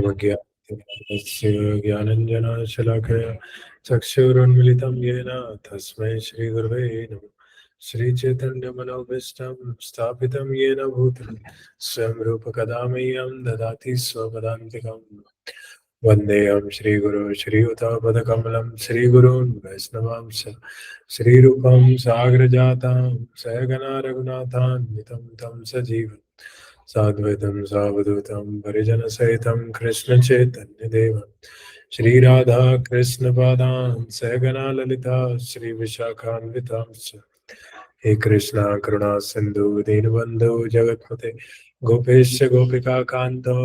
ओमज्ञानस्य ज्ञानञ्जनशलाकया चक्षुरुन्मिलितं येन तस्मै श्रीगुरवे नमः। श्रीचैतन्यमनोभीष्टं स्थापितं येन भूतले स्वयं रूपकदा मह्यं ददाति स्वपदान्तिकम्। वन्देऽहं श्रीगुरो श्रीयुतापदकमलं श्रीगुरून् वैष्णवांश श्रीरूपं साग्रजातां सहगना रघुनाथान्वितं तं सजीवम् साद्वैतं सावधूतं परिजनसहितं कृष्णचैतन्यदेवं श्रीराधा कृष्णपादान् सहगना ललिता श्रीविशाखान्वितांश्च। हे कृष्णा करुणा सिन्धु दीनबन्धु जगत्पते गोपेश गोपिका कान्तो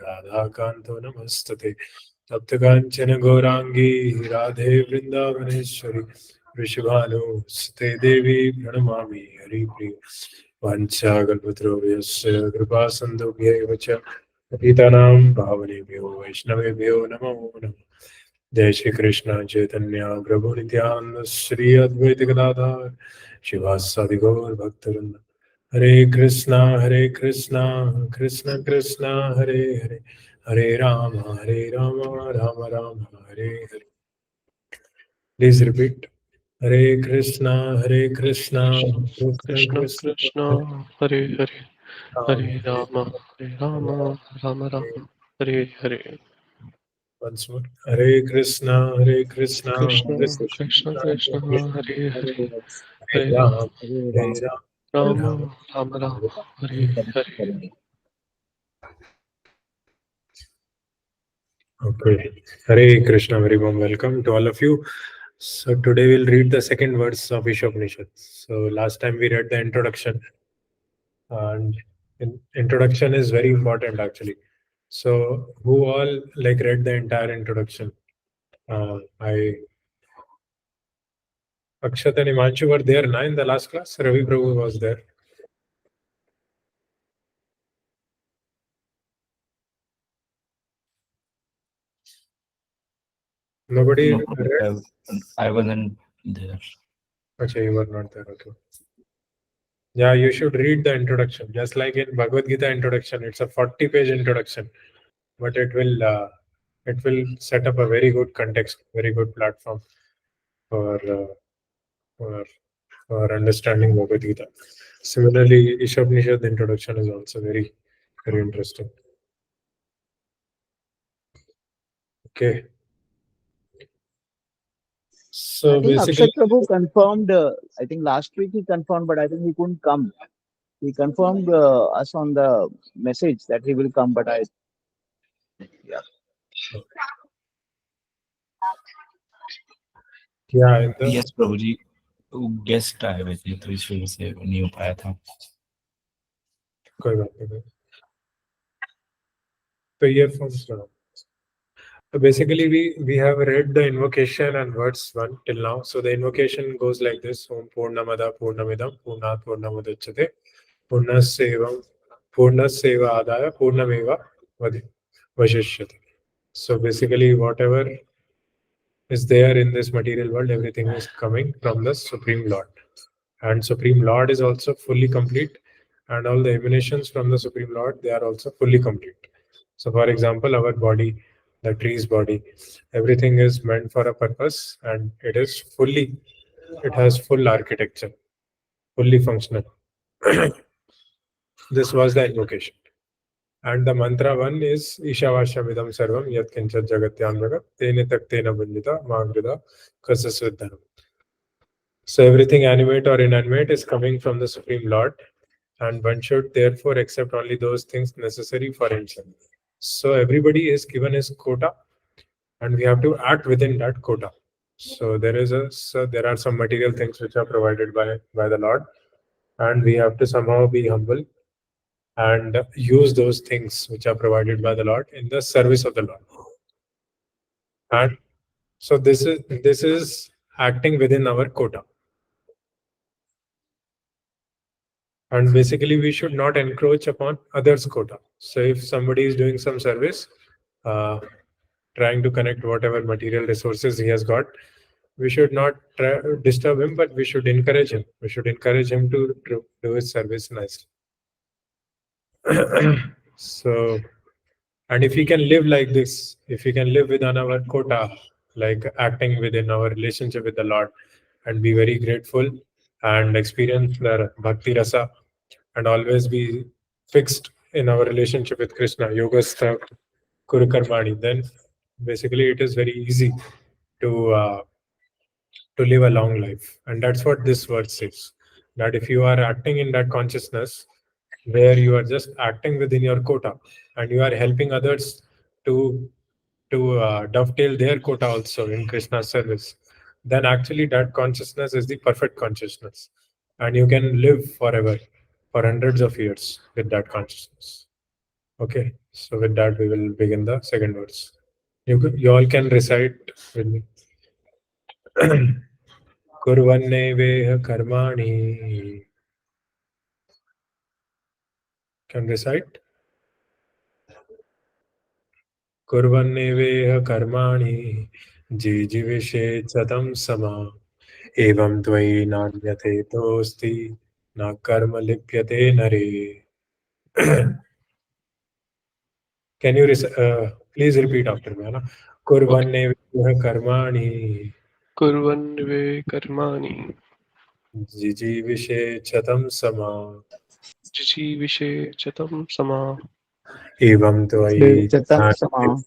राधाकान्तो नमस्तुते। तप्तकाञ्चन गौराङ्गी राधे वृन्दावनेश्वरी वृषभानुसुते देवी प्रणमामि हरिप्रिय। वाञ्छाकल्पतरुभ्यश्च कृपा सिन्धुभ्यैव च पतितानां पावनेभ्यो वैष्णवेभ्यो नमो नमः। जय श्री कृष्ण चैतन्य प्रभु नित्यानंद श्री अद्वैत गदाधर शिवासादि गौर भक्तवृंद। Hare Krishna Krishna Krishna Hare Hare Hare Rama Rama Rama Hare Hare. Please repeat Hare Krishna Krishna Krishna Krishna Krishna Hare Hare Rama Hare Rama Hare Rama Rama Rama Hare Hare. once more Hare Krishna Krishna Krishna Krishna Krishna Hare Hare Hare Rama Hare Ram Rama Rama Rama Hare Hare. Okay. Hare Krishna, very warm welcome to all of you. So today we'll read the second verse of Isopanisad. So last time we read the introduction, and introduction is very important actually. So who all like read the entire introduction? I Akshat and Imanshu were there now in the last class. Ravi Prabhu was there. Nobody No, read? I wasn't there. Okay, you were not there. Okay. Yeah, you should read the introduction. Just like in Bhagavad Gita introduction, it's a 40-page introduction, but it will set up a very good context, very good platform for for, for understanding Bhagavad Gita. Similarly, Ishopanishad introduction is also very interesting. Okay. So I think basically, Akshat Prabhu confirmed, I think last week he confirmed, but I think he couldn't come. He confirmed us on the message that he will come, but yeah. yeah, in the Yes, Prabhu ji guest आए हुए थे तो इस वजह से नहीं हो पाया था. कोई बात नहीं. तो earphones लगाओ. So basically, we have read the invocation and words 1 till now. So the invocation goes like this: Om Purnamada Purnamidam Purnat Purnamudachyate Purnaseva Adaya Purnameva Vashishyate. So basically, whatever is there in this material world, everything is coming from the Supreme Lord. And Supreme Lord is also fully complete, and all the emanations from the Supreme Lord, they are also fully complete. So for example, our body, the tree's body, everything is meant for a purpose, and it has full architecture, fully functional. This was the invocation. And the mantra 1 is Ishavashamidam Sarvam Yat Kinchat Jagatyan Jagat Tene Taktena Bandita Magrida Kasasvidhanam. So everything animate or inanimate is coming from the Supreme Lord, and one should therefore accept only those things necessary for himself. So everybody is given his quota, and we have to act within that quota. So there are some material things which are provided by the Lord, and we have to somehow be humble and use those things which are provided by the Lord in the service of the Lord. And so this is acting within our quota. And basically, we should not encroach upon others' quota. So if somebody is doing some service, trying to connect whatever material resources he has got, we should not disturb him, but we should encourage him. We should encourage him to do his service nicely. So And if we can live like this, if we can live within our quota, like acting within our relationship with the Lord, and be very grateful and experience the bhakti rasa, and always be fixed in our relationship with Krishna, Yogastha Kuru Karmani, then basically it is very easy to uh, to live a long life. And that's what this verse says. That if you are acting in that consciousness, where you are just acting within your quota, and you are helping others to dovetail their quota also in Krishna's service, then actually that consciousness is the perfect consciousness, and you can live forever for hundreds of years with that consciousness. Okay, so with that we will begin the second verse. You all can recite with me. Kurvanneveha karmani. Can recite? Kurvanneveha karmani. Jijivishe chatam sama. Evam tvai nanyate tosti. Na karma lipyate nare. Can you please repeat after me? Na? Okay. Kurvanneveha karmani. Kurvanve karmani. Jijivishe chatam sama. Jijivishe chatam sama. Evam tvai Chatam sama.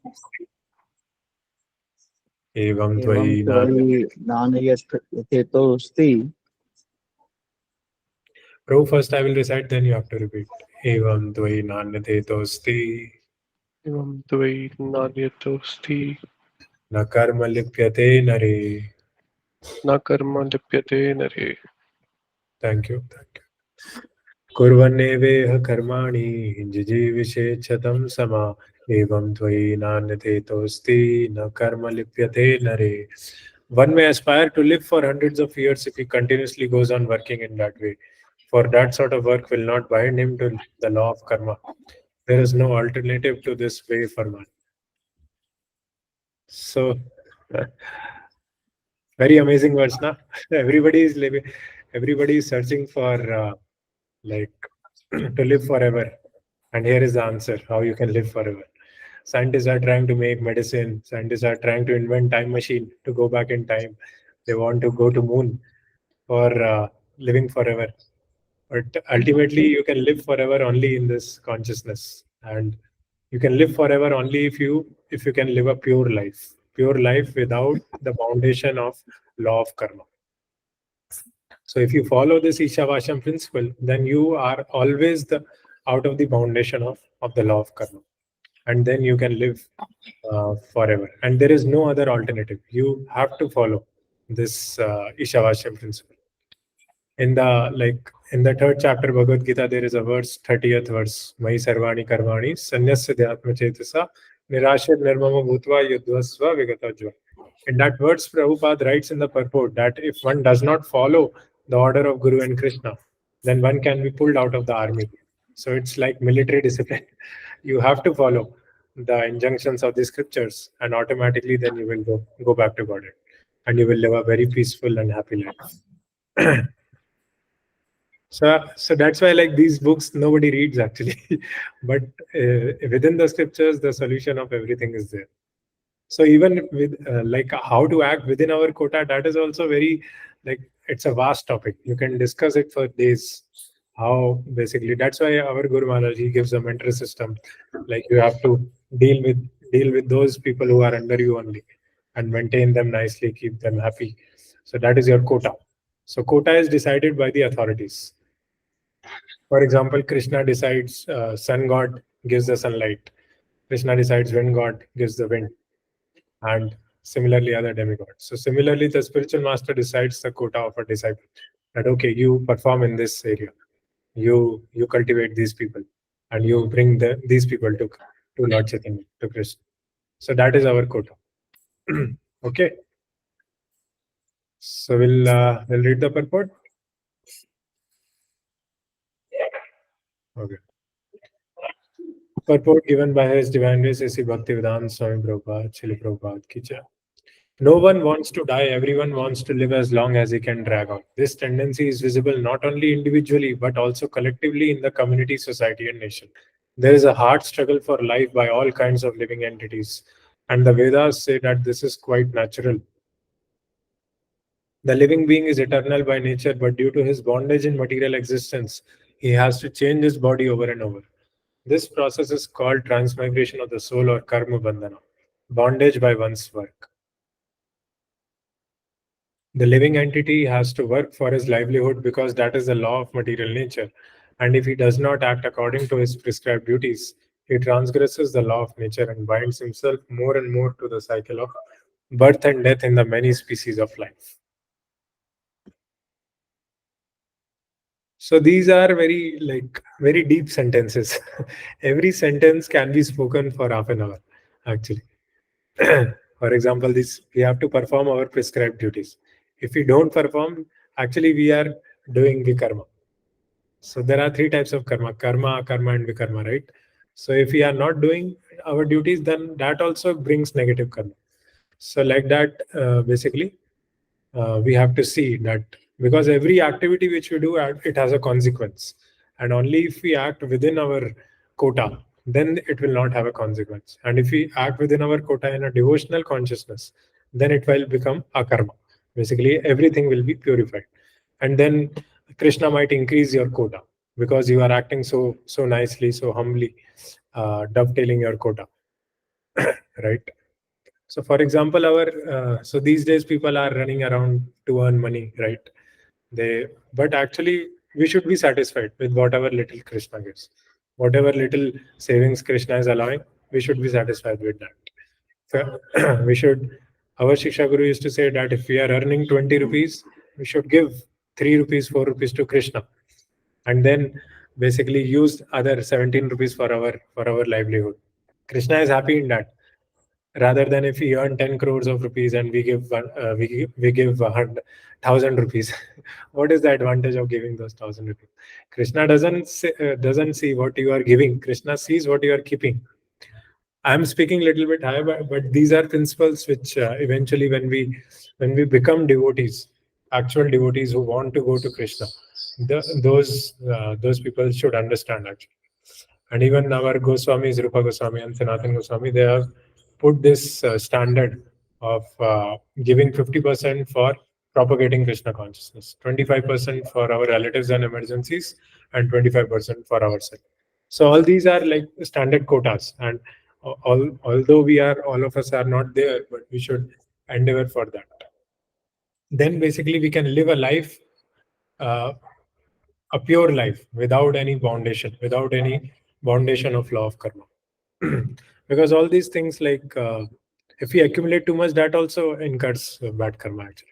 evam Evam tvai tvai nanayatetosti. Prabhu, first I will recite, then you have to repeat. Evam tvai nanyate tosti Evam tvai naryatosti. na karma lipyate nare. Na karma lipyate nare. Thank you. Thank you. Kurvaneveha karmani jijivishe chatam sama. Evam tvai nanyate tosti na karma lipyate nare. One may aspire to live for hundreds of years if he continuously goes on working in that way. For that sort of work will not bind him to the law of karma. There is no alternative to this way for man. So, very amazing words, na? Everybody is living, everybody is searching for like to live forever. And here is the answer: how you can live forever. Scientists are trying to make medicine. Scientists are trying to invent time machine to go back in time. They want to go to moon for living forever. But ultimately, you can live forever only in this consciousness, and you can live forever only if you can live a pure life without the foundation of law of karma. So if you follow this Ishavasham principle, then you are always the out of the foundation of the law of karma, and then you can live forever. And there is no other alternative. You have to follow this Ishavasham principle. In the third chapter Bhagavad Gita, there is a verse, 30th verse, Mai Sarvani Karmani, Sanyasya Dhyatma Chetasa, Nirashir Nirmama Bhutva Yudhvasva Vigatajva. In that verse, Prabhupada writes in the purport that if one does not follow the order of Guru and Krishna, then one can be pulled out of the army. So it's like military discipline. You have to follow the injunctions of the scriptures, and automatically then you will go back to Godhead, and you will live a very peaceful and happy life. So that's why like these books nobody reads actually, but within the scriptures the solution of everything is there. So even with like how to act within our quota, that is also very like it's a vast topic. You can discuss it for days. How basically that's why our Guru Maharaj he gives a mentor system. Like you have to deal with those people who are under you only, and maintain them nicely, keep them happy. So that is your quota. So quota is decided by the authorities. For example, Krishna decides sun god gives the sunlight. Krishna decides wind god gives the wind, and similarly other demigods. So similarly, the spiritual master decides the quota of a disciple. That okay, you perform in this area, you cultivate these people, and you bring these people to Lord Chaitanya, to Krishna. So that is our quota. Okay. So we'll read the purport. Okay. Purport given by His Divine Grace A.C. Bhaktivedanta Swami Prabhupada, Srila Prabhupada Ki Jai. No one wants to die, everyone wants to live as long as he can drag on. This tendency is visible not only individually but also collectively in the community, society, and nation. There is a hard struggle for life by all kinds of living entities, and the Vedas say that this is quite natural. The living being is eternal by nature, but due to his bondage in material existence, he has to change his body over and over. This process is called transmigration of the soul or karma bandhana, bondage by one's work. The living entity has to work for his livelihood because that is the law of material nature. And if he does not act according to his prescribed duties, he transgresses the law of nature and binds himself more and more to the cycle of birth and death in the many species of life. So these are very deep sentences. Every sentence can be spoken for half an hour, actually. For example, this we have to perform our prescribed duties. If we don't perform, actually we are doing vikarma. So there are three types of karma: karma, akarma, and vikarma, right? So if we are not doing our duties, then that also brings negative karma. So like that, basically, we have to see that because every activity which we do, it has a consequence, and only if we act within our quota, then it will not have a consequence. And if we act within our quota in a devotional consciousness, then it will become akarma. Basically, everything will be purified, and then Krishna might increase your quota because you are acting so nicely, so humbly, dovetailing your quota, right? So, for example, so these days people are running around to earn money, right? But actually we should be satisfied with whatever little Krishna gives, whatever little savings Krishna is allowing. We should be satisfied with that. So, we should. Our Shiksha Guru used to say that if we are earning 20 rupees, we should give 3 rupees, 4 rupees to Krishna, and then basically use other 17 rupees for our livelihood. Krishna is happy in that, rather than if we earn 10 crores of rupees and we give 1,000 rupees. What is the advantage of giving those 1,000 rupees? Krishna doesn't see what you are giving. Krishna sees what you are keeping. I'm speaking a little bit high, but these are principles which eventually, when we become devotees, actual devotees who want to go to Krishna, those people should understand actually. And even our Goswamis, Rupa Goswami and Sanatan Goswami, they have put this standard of giving 50% for propagating Krishna consciousness, 25% for our relatives and emergencies, and 25% for ourselves. So all these are like standard quotas, and although all of us are not there, but we should endeavor for that. Then basically we can live a life, uh, a pure life, without any bondation of law of karma. Because all these things, if we accumulate too much, that also incurs bad karma actually.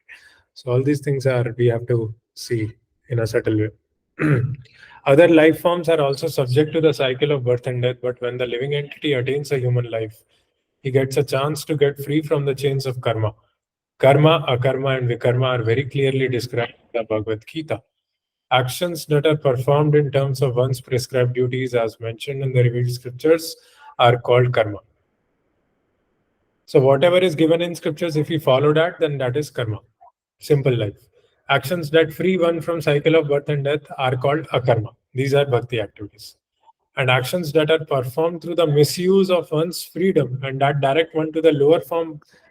So all these things we have to see in a subtle way. Other life forms are also subject to the cycle of birth and death, but when the living entity attains a human life, he gets a chance to get free from the chains of karma. Karma, akarma, and vikarma are very clearly described in the Bhagavad Gita. Actions that are performed in terms of one's prescribed duties, as mentioned in the revealed scriptures, are called karma. So whatever is given in scriptures, if we follow that, then that is karma. Simple life. Actions that free one from cycle of birth and death are called akarma. These are bhakti activities. And actions that are performed through the misuse of one's freedom and that direct one to the lower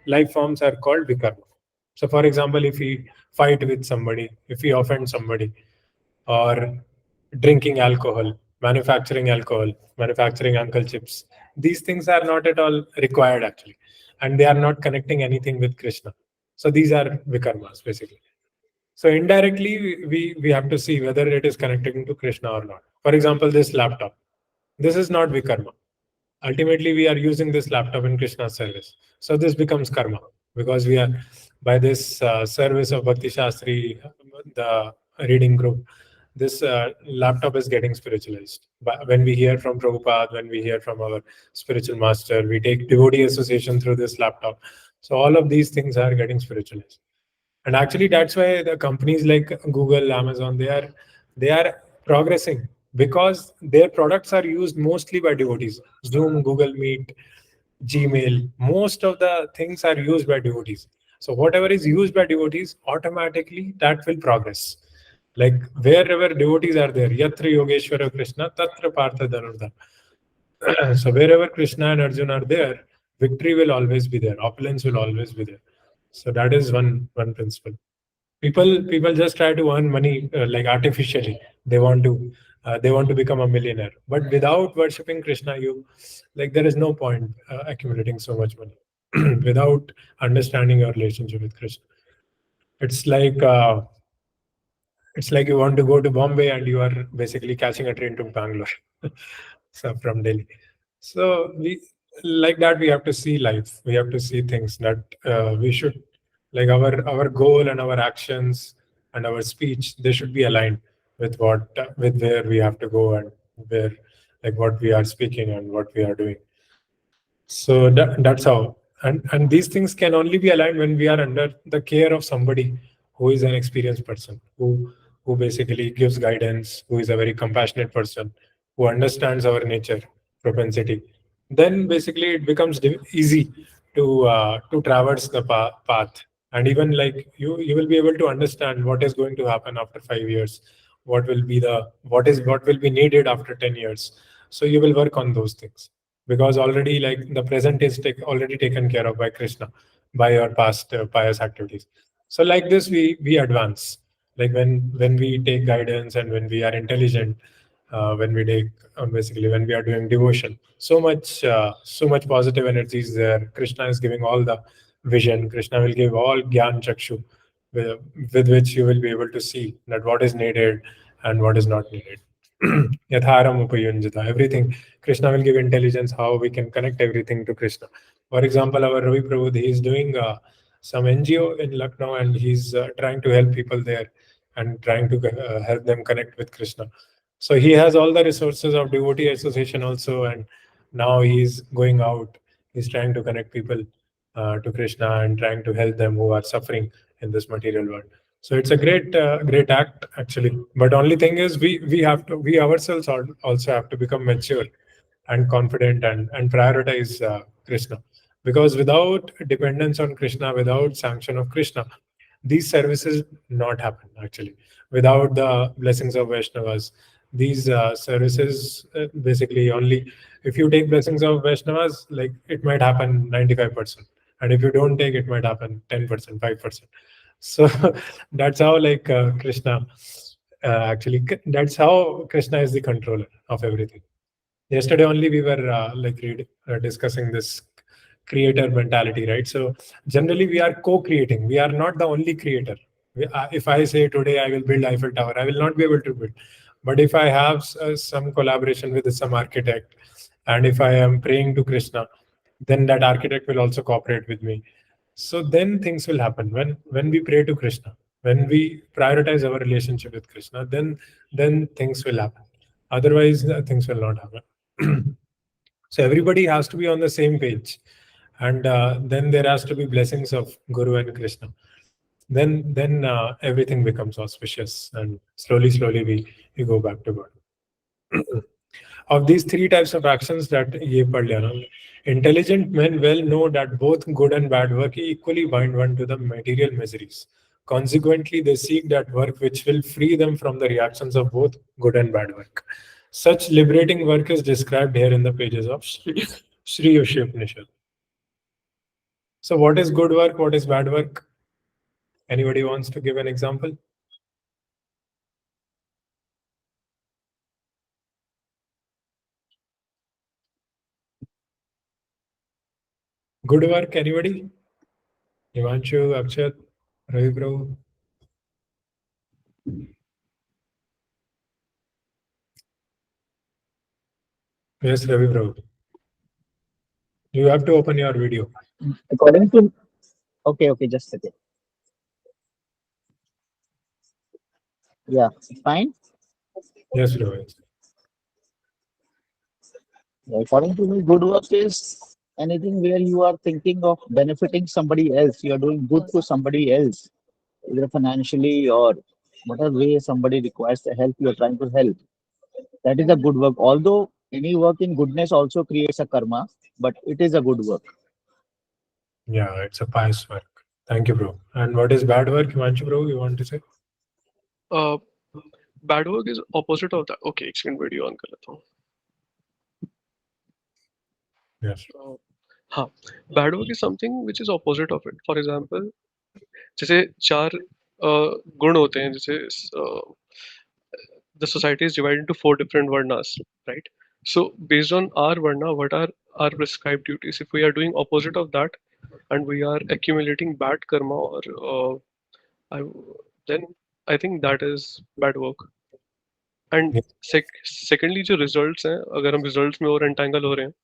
life forms are called vikarma. So for example, if we fight with somebody, if we offend somebody, or drinking alcohol, manufacturing uncle chips. These things are not at all required actually, and they are not connecting anything with Krishna. So these are vikarmas basically. So indirectly, we have to see whether it is connecting to Krishna or not. For example, this laptop. This is not vikarma. Ultimately, we are using this laptop in Krishna's service. So this becomes karma because we are by this service of Bhakti Shastri, the reading group. This laptop is getting spiritualized. But when we hear from Prabhupada, when we hear from our spiritual master, we take devotee association through this laptop. So all of these things are getting spiritualized. And actually, that's why the companies like Google, Amazon, they are progressing because their products are used mostly by devotees. Zoom, Google Meet, Gmail, most of the things are used by devotees. So whatever is used by devotees, automatically that will progress. Like wherever devotees are there, Yatra Yogeshwara Krishna, Tatra Partha Dhanurdha. So wherever Krishna and Arjuna are there, victory will always be there. Opulence will always be there. So that is one principle. People just try to earn money like artificially. They want to become a millionaire, but without worshipping Krishna, there is no point accumulating so much money without understanding your relationship with Krishna. It's like uh, it's like you want to go to Bombay and you are basically catching a train to Bangalore, so from Delhi. So we like that we have to see life. We have to see things that we should like our goal and our actions and our speech. They should be aligned with with where we have to go and where like what we are speaking and what we are doing. So that's how. And these things can only be aligned when we are under the care of somebody who is an experienced person, who basically gives guidance, who is a very compassionate person, who understands our nature, propensity. Then basically it becomes easy to traverse the path. And even like you will be able to understand what is going to happen after 5 years, what will be needed after 10 years. So you will work on those things because already like the present is already taken care of by Krishna, by your past pious activities. So like this we advance. Like when we take guidance and when we are intelligent, when we take basically when we are doing devotion, so much positive energy is there. Krishna is giving all the vision. Krishna will give all gyan chakshu, with, with which you will be able to see that what is needed and what is not needed. Yatharam upayunjata. Everything. Krishna will give intelligence how we can connect everything to Krishna. For example, our Ravi Prabhu, he is doing some NGO in Lucknow and he's trying to help people there and trying to help them connect with Krishna. So he has all the resources of devotee association also, and now he's going out. He's trying to connect people to Krishna and trying to help them who are suffering in this material world. So it's a great act actually. But only thing is we ourselves also have to become mature and confident and prioritize Krishna, because without dependence on Krishna, without sanction of Krishna, these services not happen actually. Without the blessings of Vaishnavas, these services basically only if you take blessings of Vaishnavas, like it might happen 95%, and if you don't take, it might happen 10%, 5%. So that's how like Krishna that's how Krishna is the controller of everything. Yesterday only we were discussing this creator mentality, right? So generally we are co-creating. We are not the only creator. If I say today I will build Eiffel Tower, I will not be able to build. But if I have some collaboration with some architect, and if I am praying to Krishna, then that architect will also cooperate with me. So then things will happen when we pray to Krishna, when we prioritize our relationship with Krishna, then things will happen. Otherwise, things will not happen. So everybody has to be on the same page, and then there has to be blessings of Guru and Krishna. Then everything becomes auspicious, and slowly we go back to God. Of these three types of actions that ye pad liya na, intelligent men well know that both good and bad work equally bind one to the material miseries. Consequently, they seek that work which will free them from the reactions of both good and bad work. Such liberating work is described here in the pages of Sri Upanishad. So, what is good work? What is bad work? Anybody wants to give an example? Good work, anybody? Himanshu, Akshat, Ravi Prabhu? Yes, Ravi Prabhu. You have to open your video. According to okay, just a second. Yeah, fine. Yes, Prabhu. According to me, good work is anything where you are thinking of benefiting somebody else. You are doing good to somebody else, either financially or whatever way somebody requires the help, you are trying to help. That is a good work. Although any work in goodness also creates a karma, but it is a good work. Yeah, it's a pious work. Thank you, bro. And what is bad work, Himanshu, bro? You want to say? Uh, bad work is opposite of that. Okay, एक second video on कर लेता हूँ. Yes. हाँ, bad work is something which is opposite of it. For example, जैसे चार गुण होते हैं, जैसे the society is divided into four different varnas, right? So based on our varna, what are our prescribed duties? If we are doing opposite of that and we are accumulating bad karma, or I, then I think that is bad work. And Yes. secondly, जो results हैं, अगर हम results में और entangle हो रहे हैं,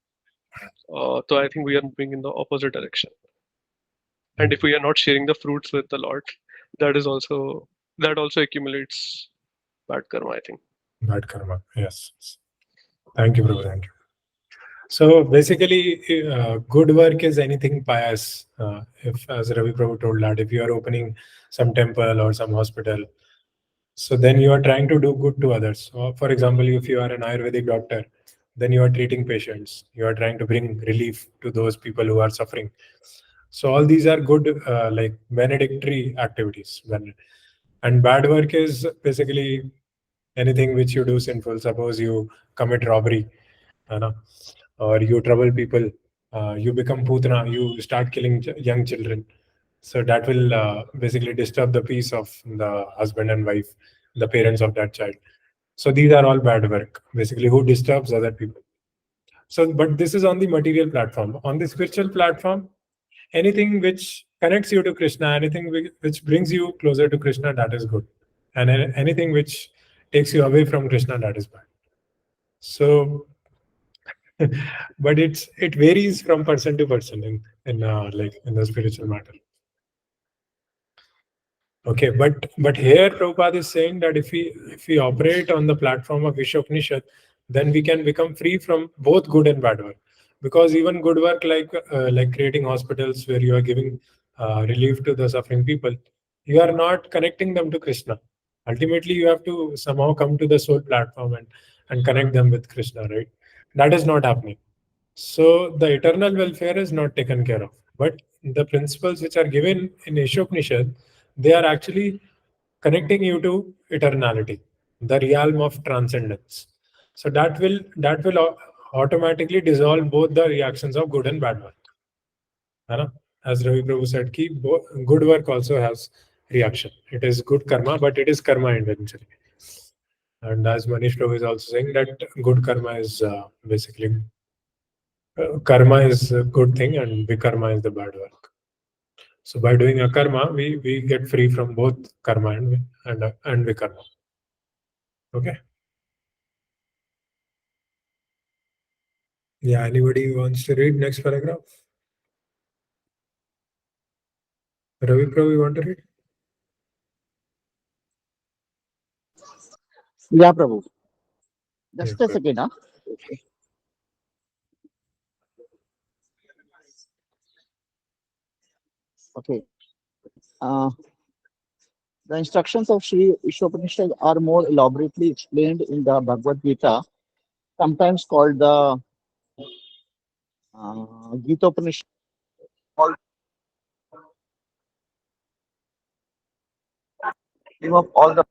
तो I think we are moving in the opposite direction. And if we are not sharing the fruits with the Lord, that is also that also accumulates bad karma, I think. Bad karma. Yes. Thank you, Prabhu. Thank you. So basically, good work is anything pious. If, as Ravi Prabhu told that, if you are opening some temple or some hospital, so then you are trying to do good to others. So for example, if you are an Ayurvedic doctor, then you are treating patients. You are trying to bring relief to those people who are suffering. So all these are good, like benedictory activities. And bad work is basically anything which you do sinful. Suppose you commit robbery, know, or you trouble people, you become putana, you start killing young children. So that will basically disturb the peace of the husband and wife, the parents of that child. So these are all bad work, basically, who disturbs other people. So, but this is on the material platform. On the spiritual platform, anything which connects you to Krishna, anything which brings you closer to Krishna, that is good. And anything which takes you away from Krishna, that is bad. So, but it varies from person to person in like in the spiritual matter. Okay, but here Prabhupada is saying that if we operate on the platform of Isopanisad, then we can become free from both good and bad work. Because even good work like creating hospitals where you are giving relief to the suffering people, you are not connecting them to Krishna. Ultimately, you have to somehow come to the soul platform and connect them with Krishna, right? That is not happening. So the eternal welfare is not taken care of. But the principles which are given in Ishopanishad, they are actually connecting you to eternality, the realm of transcendence. So that will automatically dissolve both the reactions of good and bad work. है ना? As Ravi Prabhu said, ki good work also has reaction. It is good karma, but it is karma eventually. And as Manish Prabhu is also saying that good karma is basically karma is a good thing and vikarma is the bad work. So by doing a karma, we get free from both karma and vikarma. Okay. Yeah. Anybody who wants to read next paragraph? Ravi Prabhu, you want to read? Yeah, Prabhu. Yeah. Just a second, huh? Okay. Uh, the instructions of Sri Ishopanishad are more elaborately explained in the Bhagavad Gita, sometimes called the Gita Upanishad. Name of all the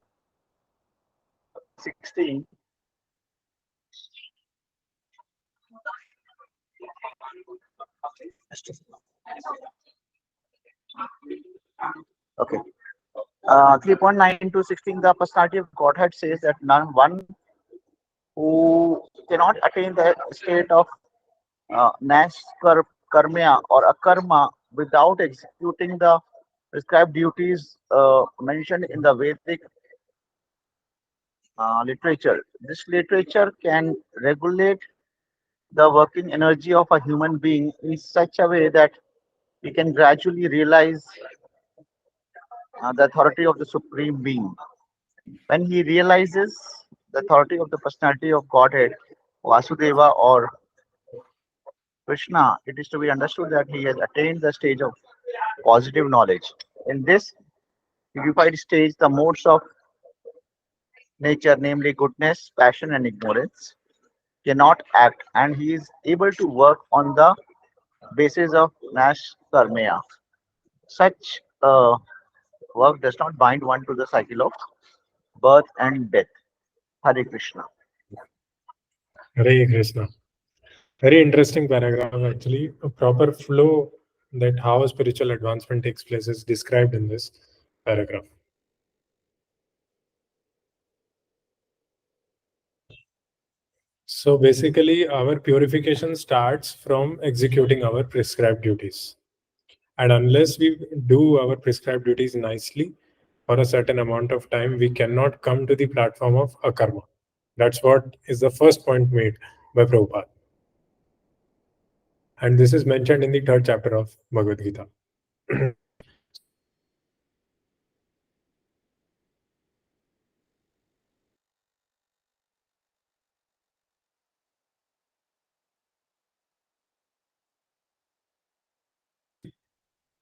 16. Okay. 3.9 to 16, the personality of Godhead says that none one who cannot attain the state of Nash karma or akarma without executing the prescribed duties mentioned in the Vedic literature. This literature can regulate the working energy of a human being in such a way that we can gradually realize the authority of the Supreme Being. When he realizes the authority of the personality of Godhead, Vasudeva or Krishna, it is to be understood that he has attained the stage of positive knowledge. In this purified stage, the modes of nature, namely goodness, passion, and ignorance, cannot act, and he is able to work on the basis of Nash Karmaya. Such work does not bind one to the cycle of birth and death. Hare Krishna. Hare Krishna. Very interesting paragraph, actually. A proper flow that how spiritual advancement takes place is described in this paragraph. So basically, our purification starts from executing our prescribed duties. And unless we do our prescribed duties nicely for a certain amount of time, we cannot come to the platform of akarma. That's what is the first point made by Prabhupada. And this is mentioned in the third chapter of Bhagavad Gita.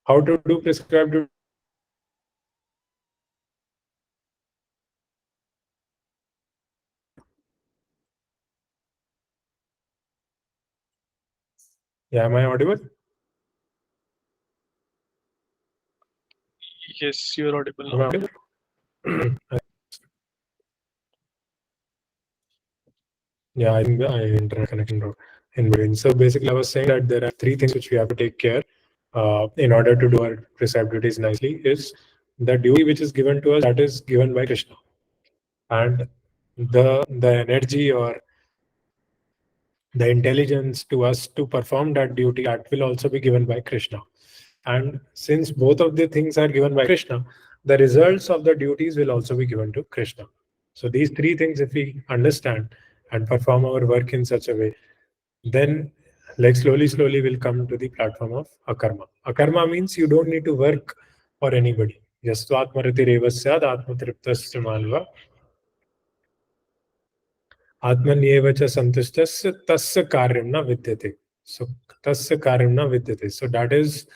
How to do prescribed duties? Yeah, am I audible? Yes, you're audible Am I now. audible? Yeah, I think I internet connection broke in between. So basically, I was saying that there are three things which we have to take care in order to do our prescribed duties nicely. Is the duty which is given to us, that is given by Krishna, and the energy or the intelligence to us to perform that duty, that will also be given by Krishna. And since both of the things are given by Krishna, the results of the duties will also be given to Krishna. So these three things, if we understand and perform our work in such a way, then like slowly we'll come to the platform of akarma. Akarma means you don't need to work for anybody. Yastvatmarati syad atmatriptasya manva atmanyeva cha santustasya tasya karyam na vidyate. So tasya karyam na vidyate. So that is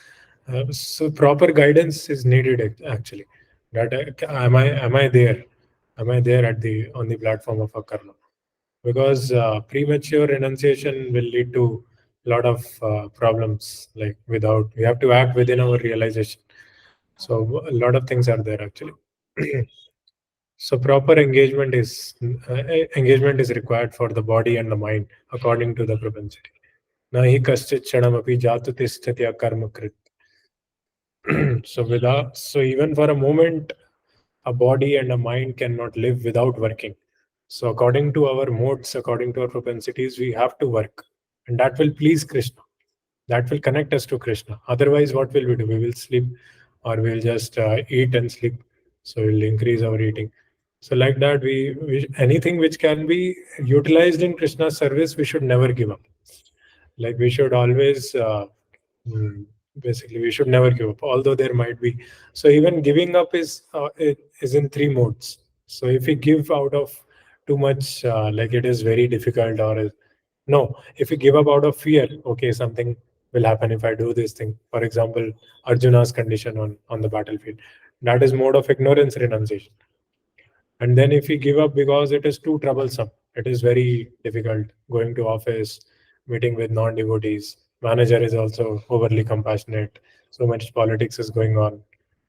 so proper guidance is needed actually. That am I there? Am I there at the on the platform of akarma? Because premature renunciation will lead to a lot of problems. Like without, we have to act within our realization. So a lot of things are there actually. So proper engagement is required for the body and the mind according to the propensity. Nahi kaschit kshanamapi jatu tishthatya karma krit. So even for a moment, a body and a mind cannot live without working. So according to our modes, according to our propensities, we have to work, and that will please Krishna. That will connect us to Krishna. Otherwise, what will we do? We will sleep, or we'll just eat and sleep. So we'll increase our eating. So like that, we anything which can be utilized in Krishna's service, we should never give up. Like we should always mm, basically we should never give up, although there might be. So even giving up is in three modes. So if we give out of too much, like it is very difficult, or no, if we give up out of fear, okay, something will happen if I do this thing. For example, Arjuna's condition on the battlefield, that is mode of ignorance renunciation. And then if we give up because it is too troublesome, it is very difficult going to office, meeting with non-devotees. Manager is also overly compassionate. So much politics is going on.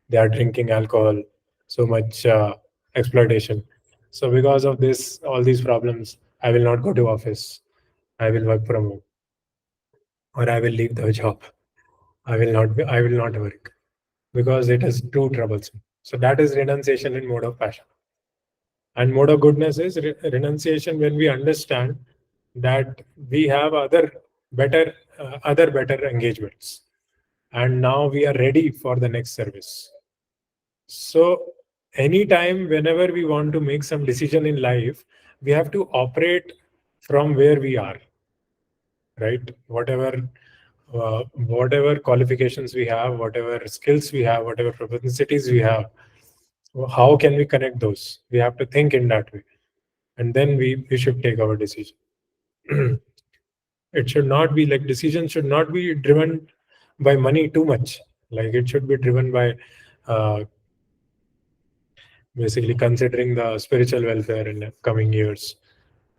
They are drinking alcohol. So much exploitation. So because of this, all these problems, I will not go to office. I will work from home, or I will leave the job. I will not work because it is too troublesome. So that is renunciation in mode of passion. And mode of goodness is renunciation when we understand that we have other better engagements, and now we are ready for the next service. So anytime, whenever we want to make some decision in life, we have to operate from where we are, right? Whatever qualifications we have, whatever skills we have, whatever propensities we have, how can we connect those? We have to think in that way, and then we should take our decision. It should not be like, decision should not be driven by money too much. Like it should be driven by uh, basically considering the spiritual welfare in the coming years,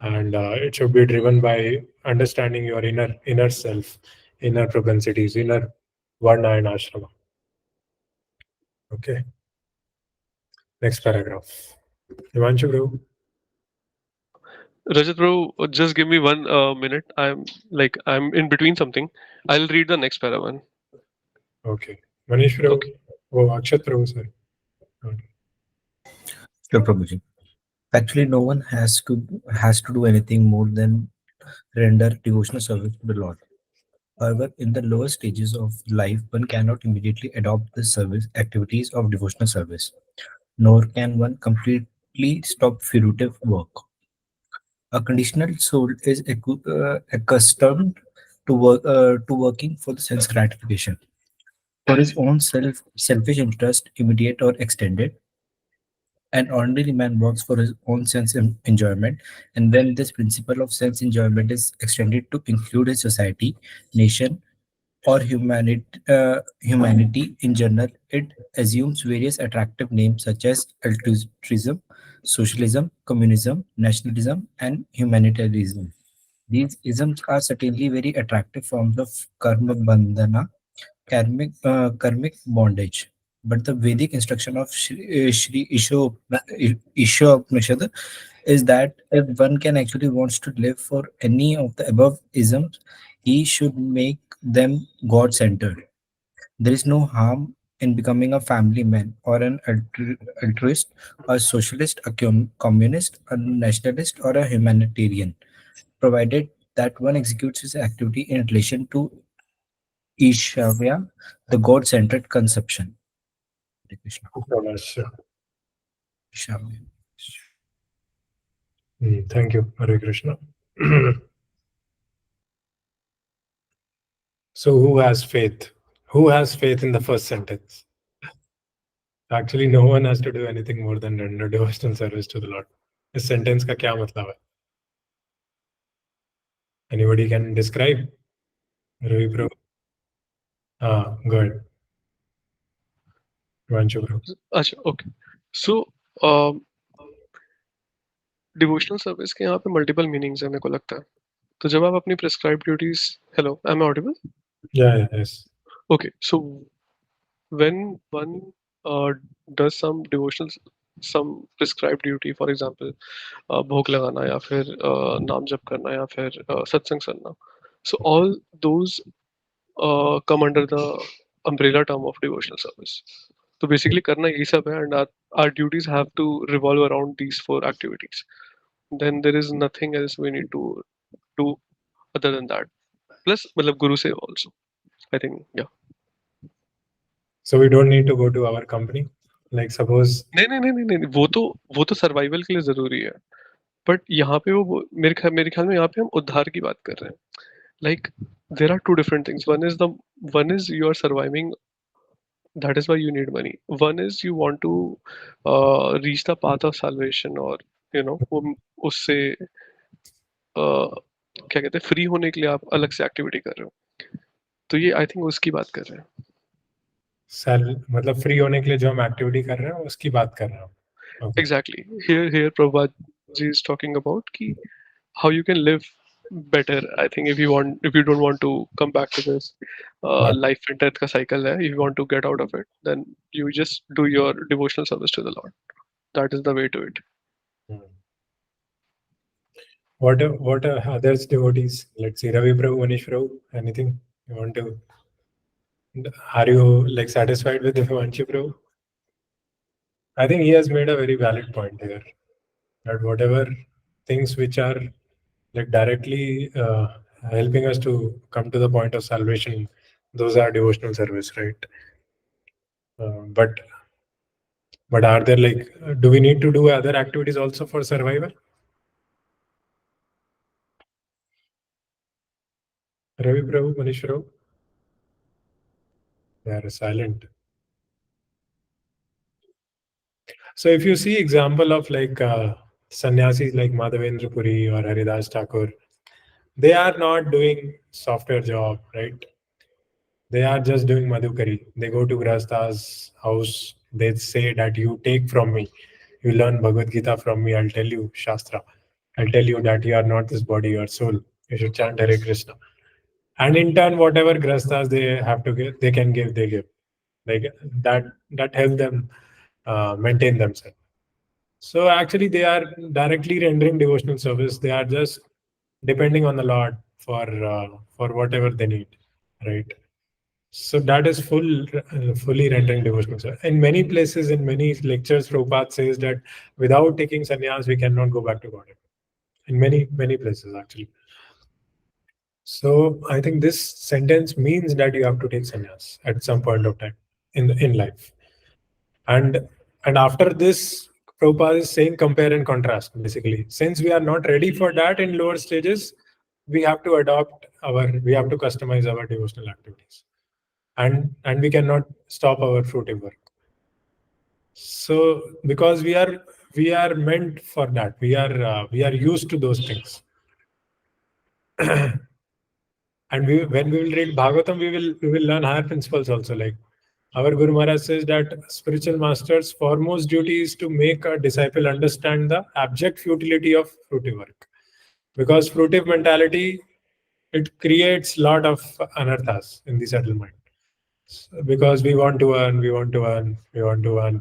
and it should be driven by understanding your inner self, inner propensities, inner varna and ashrama. Okay, next paragraph. Himanshu Guru. Rajat bro, just give me 1 minute. I'm in between something. I'll read the next para one. Okay. Manish Prabhu. Okay. Oh, Akshat Prabhu, sorry. Okay. Sure, Prabhuji. Actually, no one has to do anything more than render devotional service to the Lord. However, in the lower stages of life, one cannot immediately adopt the service activities of devotional service, nor can one completely stop fruitive work. A conditional soul is accustomed to working for the sense gratification, for his own selfish interest, immediate or extended. An ordinary man works for his own sense enjoyment, and when this principle of sense enjoyment is extended to include his society, nation, or humanity in general, it assumes various attractive names such as altruism, socialism, communism, nationalism, and humanitarianism. These isms are certainly very attractive forms of karma bandhana, karmic bondage. But the Vedic instruction of Shri Ishopanishad is that if one can actually wants to live for any of the above isms, he should make them God-centered. There is no harm in becoming a family man or an altruist, a socialist, a communist, a nationalist, or a humanitarian, provided that one executes his activity in relation to Ishavya, the God-centered conception. Hare Krishna. Pranasya. Ishavya. Thank you, Hare Krishna. So, who has faith? Who has faith in the first sentence? Actually, no one has to do anything more than render devotional service to the Lord. इस sentence का क्या मतलब है? Anybody can describe? Ravi Prabhu? Good. Vanshu Prabhu. अच्छा, okay. So, um, devotional service के यहाँ पे multiple meanings है मेरे को लगता है. तो जब आप अपनी prescribe duties, hello, I am audible? Yeah, yes. Okay, so when one does some devotional, some prescribed duty, for example, भोग लगाना या फिर नाम जप करना या फिर सत्संग सुनना, so all those come under the umbrella term of devotional service. तो basically करना यही सब है, and our duties have to revolve around these 4 activities. Then there is nothing else we need to do other than that. Plus मतलब गुरु सेवा also, I think, yeah. So we don't need to go to our company. Like suppose नहीं नहीं नहीं नहीं नहीं, वो तो survival के लिए जरूरी है. बट यहाँ पे मेरे ख्याल में यहाँ पे हम उद्धार की बात कर रहे हैं. Like there are two different things. One is you are surviving, that is why you need money. One is you want to reach the path of salvation, और यू नो उससे क्या कहते हैं, फ्री होने के लिए आप अलग से एक्टिविटी कर रहे हो. तो ये आई थिंक उसकी बात कर रहे हैं. मतलब फ्री होने के लिए जो हम एक्टिविटी कर रहे हैं उसकी बात कर रहा हूँ. Okay. Exactly. Here Prabhupada ji is talking about ki how you can live better. I think if you don't want to come back to this Right. life and death ka cycle hai, if you want to get out of it, then you just do your devotional service to the Lord. That is the way to it. Hmm. What are others devotees? Let's see, Ravi Prabhu, Manish Prabhu, anything you want to? Are you like satisfied with Himanshu Prabhu? I think he has made a very valid point here. That whatever things which are like directly helping us to come to the point of salvation, those are devotional service, right? But are there like, do we need to do other activities also for survival? Ravi Prabhu, Manish Prabhu? They are silent. So if you see example of like sannyasis like Madhavendra Puri or Haridas Thakur, they are not doing software job, right? They are just doing madhukari. They go to Grahastha's house. They say that you take from me, you learn Bhagavad Gita from me. I'll tell you Shastra. I'll tell you that you are not this body, you are soul. You should chant Hare Krishna. And in turn, whatever Grahasthas they have to give, they can give, they give. Like that helps them maintain themselves. So actually, they are directly rendering devotional service. They are just depending on the Lord for whatever they need, right? So that is fully rendering devotional service. In many places, in many lectures, Prabhupada says that without taking sannyas, we cannot go back to God. In many places, actually. So I think this sentence means that you have to take sannyas at some point of time in life. And after this, Prabhupada is saying compare and contrast, basically. Since we are not ready for that in lower stages, we have to customize our devotional activities. And we cannot stop our fruitive work. So because we are meant for that. We are used to those things. And when we will read Bhagavatam, we will learn higher principles also. Like our Guru Maharaj says that spiritual master's foremost duty is to make a disciple understand the abject futility of fruitive work. Because fruitive mentality, it creates lot of anarthas in the settlement. Because we want to earn, we want to earn, we want to earn,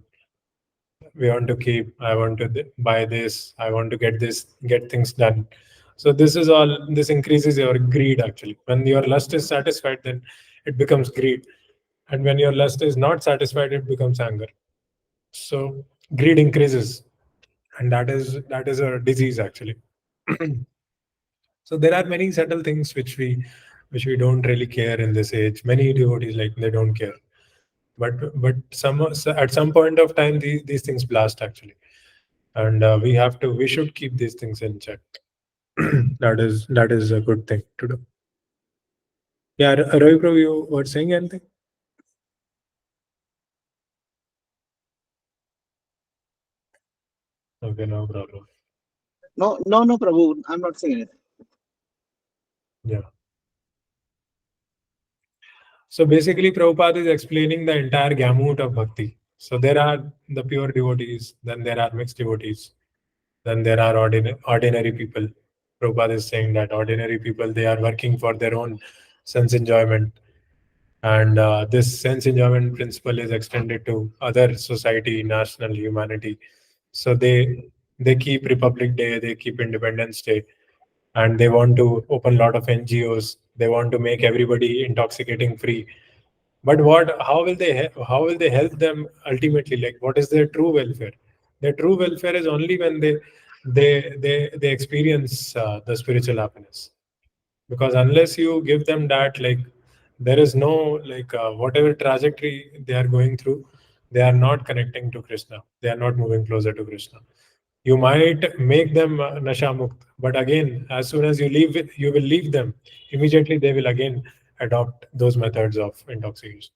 we want to keep, I want to buy this, I want to get this, get things done. So this increases your greed actually. When your lust is satisfied, then it becomes greed. And when your lust is not satisfied, it becomes anger. So greed increases, and that is a disease actually. So there are many subtle things which we don't really care in this age. Many devotees, like, they don't care, but at some point of time, these things blast actually, and we should keep these things in check. That is a good thing to do. Yeah, Ravi Prabhu, you were saying anything? Okay, no problem. No, Prabhu. I'm not saying anything. Yeah. So basically, Prabhupada is explaining the entire gamut of bhakti. So there are the pure devotees, then there are mixed devotees, then there are ordinary people. Prabhupada is saying that ordinary people, they are working for their own sense enjoyment. And this sense enjoyment principle is extended to other society, national, humanity. So they keep Republic Day, they keep Independence Day, and they want to open a lot of NGOs. They want to make everybody intoxicating free. But how will they help them ultimately? Like, what is their true welfare? Their true welfare is only when they experience the spiritual happiness. Because unless you give them that, like, there is no, like, whatever trajectory they are going through, they are not connecting to Krishna. They are not moving closer to Krishna. You might make them nasha mukt, but again, as soon as you will leave them, immediately they will again adopt those methods of intoxication.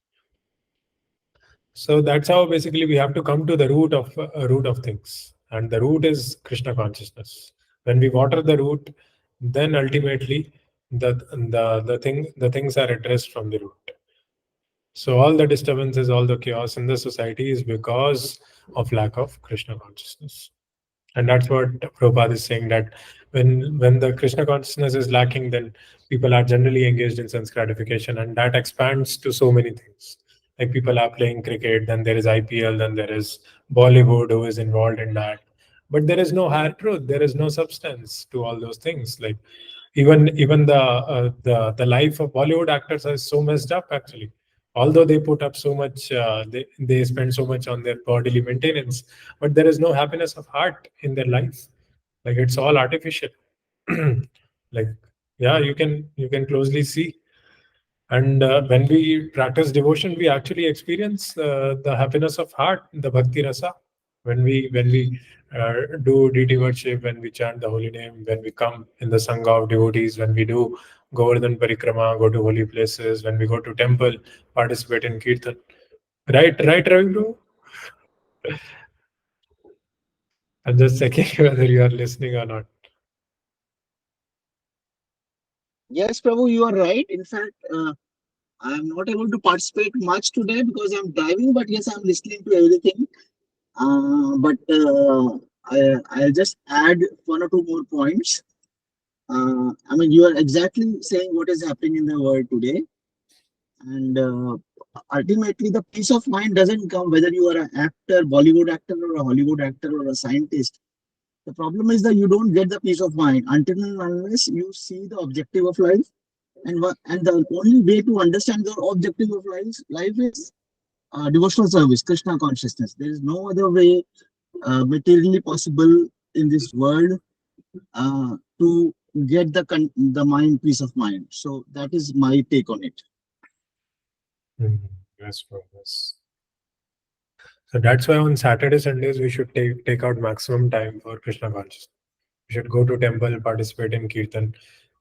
So that's how basically we have to come to the root of things, and the root is Krishna consciousness. When we water the root, then ultimately the things are addressed from the root. So all the disturbances, all the chaos in the society is because of lack of Krishna consciousness. And that's what Prabhupada is saying, that when the Krishna consciousness is lacking, then people are generally engaged in sense gratification, and that expands to so many things. Like, people are playing cricket, then there is IPL, then there is Bollywood who is involved in that. But there is no higher truth, there is no substance to all those things. Like, even the life of Bollywood actors is so messed up actually. Although they put up so much, they spend so much on their bodily maintenance, but there is no happiness of heart in their life. Like, it's all artificial. Like, yeah, you can closely see. And when we practice devotion, we actually experience the happiness of heart, the bhakti rasa. When we do deity worship, when we chant the holy name, when we come in the sangha of devotees, when we do Govardhan Parikrama, go to holy places, when we go to temple, participate in kirtan. Right, Ravi bro? I'm just checking whether you are listening or not. Yes, Prabhu, you are right. In fact, I'm not able to participate much today because I'm driving, but yes, I'm listening to everything. But I'll just add one or two more points. I mean, you are exactly saying what is happening in the world today. And ultimately the peace of mind doesn't come whether you are an actor, Bollywood actor, or a Hollywood actor, or a scientist. The problem is that you don't get the peace of mind until and unless you see the objective of life. And the only way to understand the objective of life is devotional service, Krishna consciousness. There is no other way materially possible in this world to get the mind peace of mind. So that is my take on it. Yes, bro. Yes. So that's why on Saturday, Sundays, we should take out maximum time for Krishna consciousness. We should go to temple, participate in kirtan.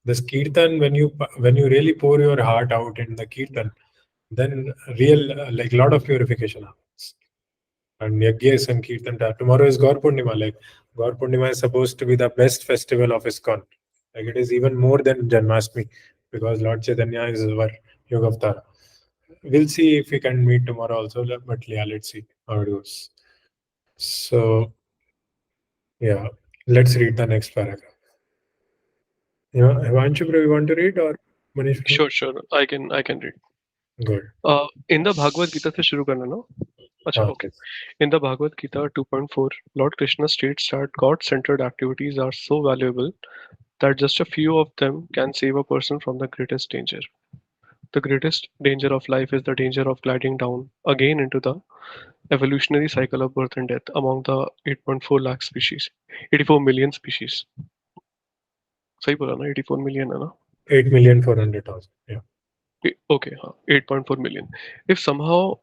This kirtan, when you really pour your heart out in the kirtan, then real like lot of purification happens. And Yagya Sankirtan. Tomorrow is Gaur Purnima. Like Gaur Purnima is supposed to be the best festival of ISKCON. Like it is even more than Janmashtami because Lord Chaitanya is our Yuga Avatar. We'll see if we can meet tomorrow also, but yeah, let's see how it goes. So yeah, let's read the next paragraph. Yeah, Himanshu, bro, you want to read or Manish? Bro? Sure. I can read. Good. In the Bhagavad Gita से शुरू करना ना? अच्छा, okay. In the Bhagavad Gita 2.4, Lord Krishna states that God-centered activities are so valuable that just a few of them can save a person from the greatest danger. The greatest danger of life is the danger of gliding down again into the evolutionary cycle of birth and death among the 8.4 lakh species, 84 million species. सही बोला ना? 84 million है ना? 8,400,000. Yeah. Okay, 8.4 million. If somehow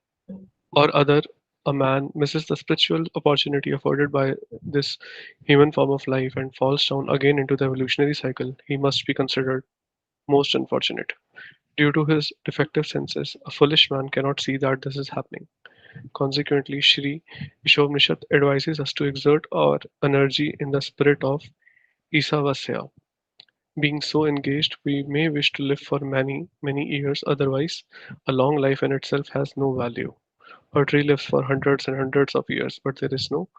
or other a man misses the spiritual opportunity afforded by this human form of life and falls down again into the evolutionary cycle, he must be considered most unfortunate. Due to his defective senses, a foolish man cannot see that this is happening. Consequently, Shri Ishopanishad advises us to exert our energy in the spirit of Isavasya. Being so engaged, we may wish to live for many, many years, otherwise, a long life in itself has no value. A tree lives for hundreds and hundreds of years, but there is no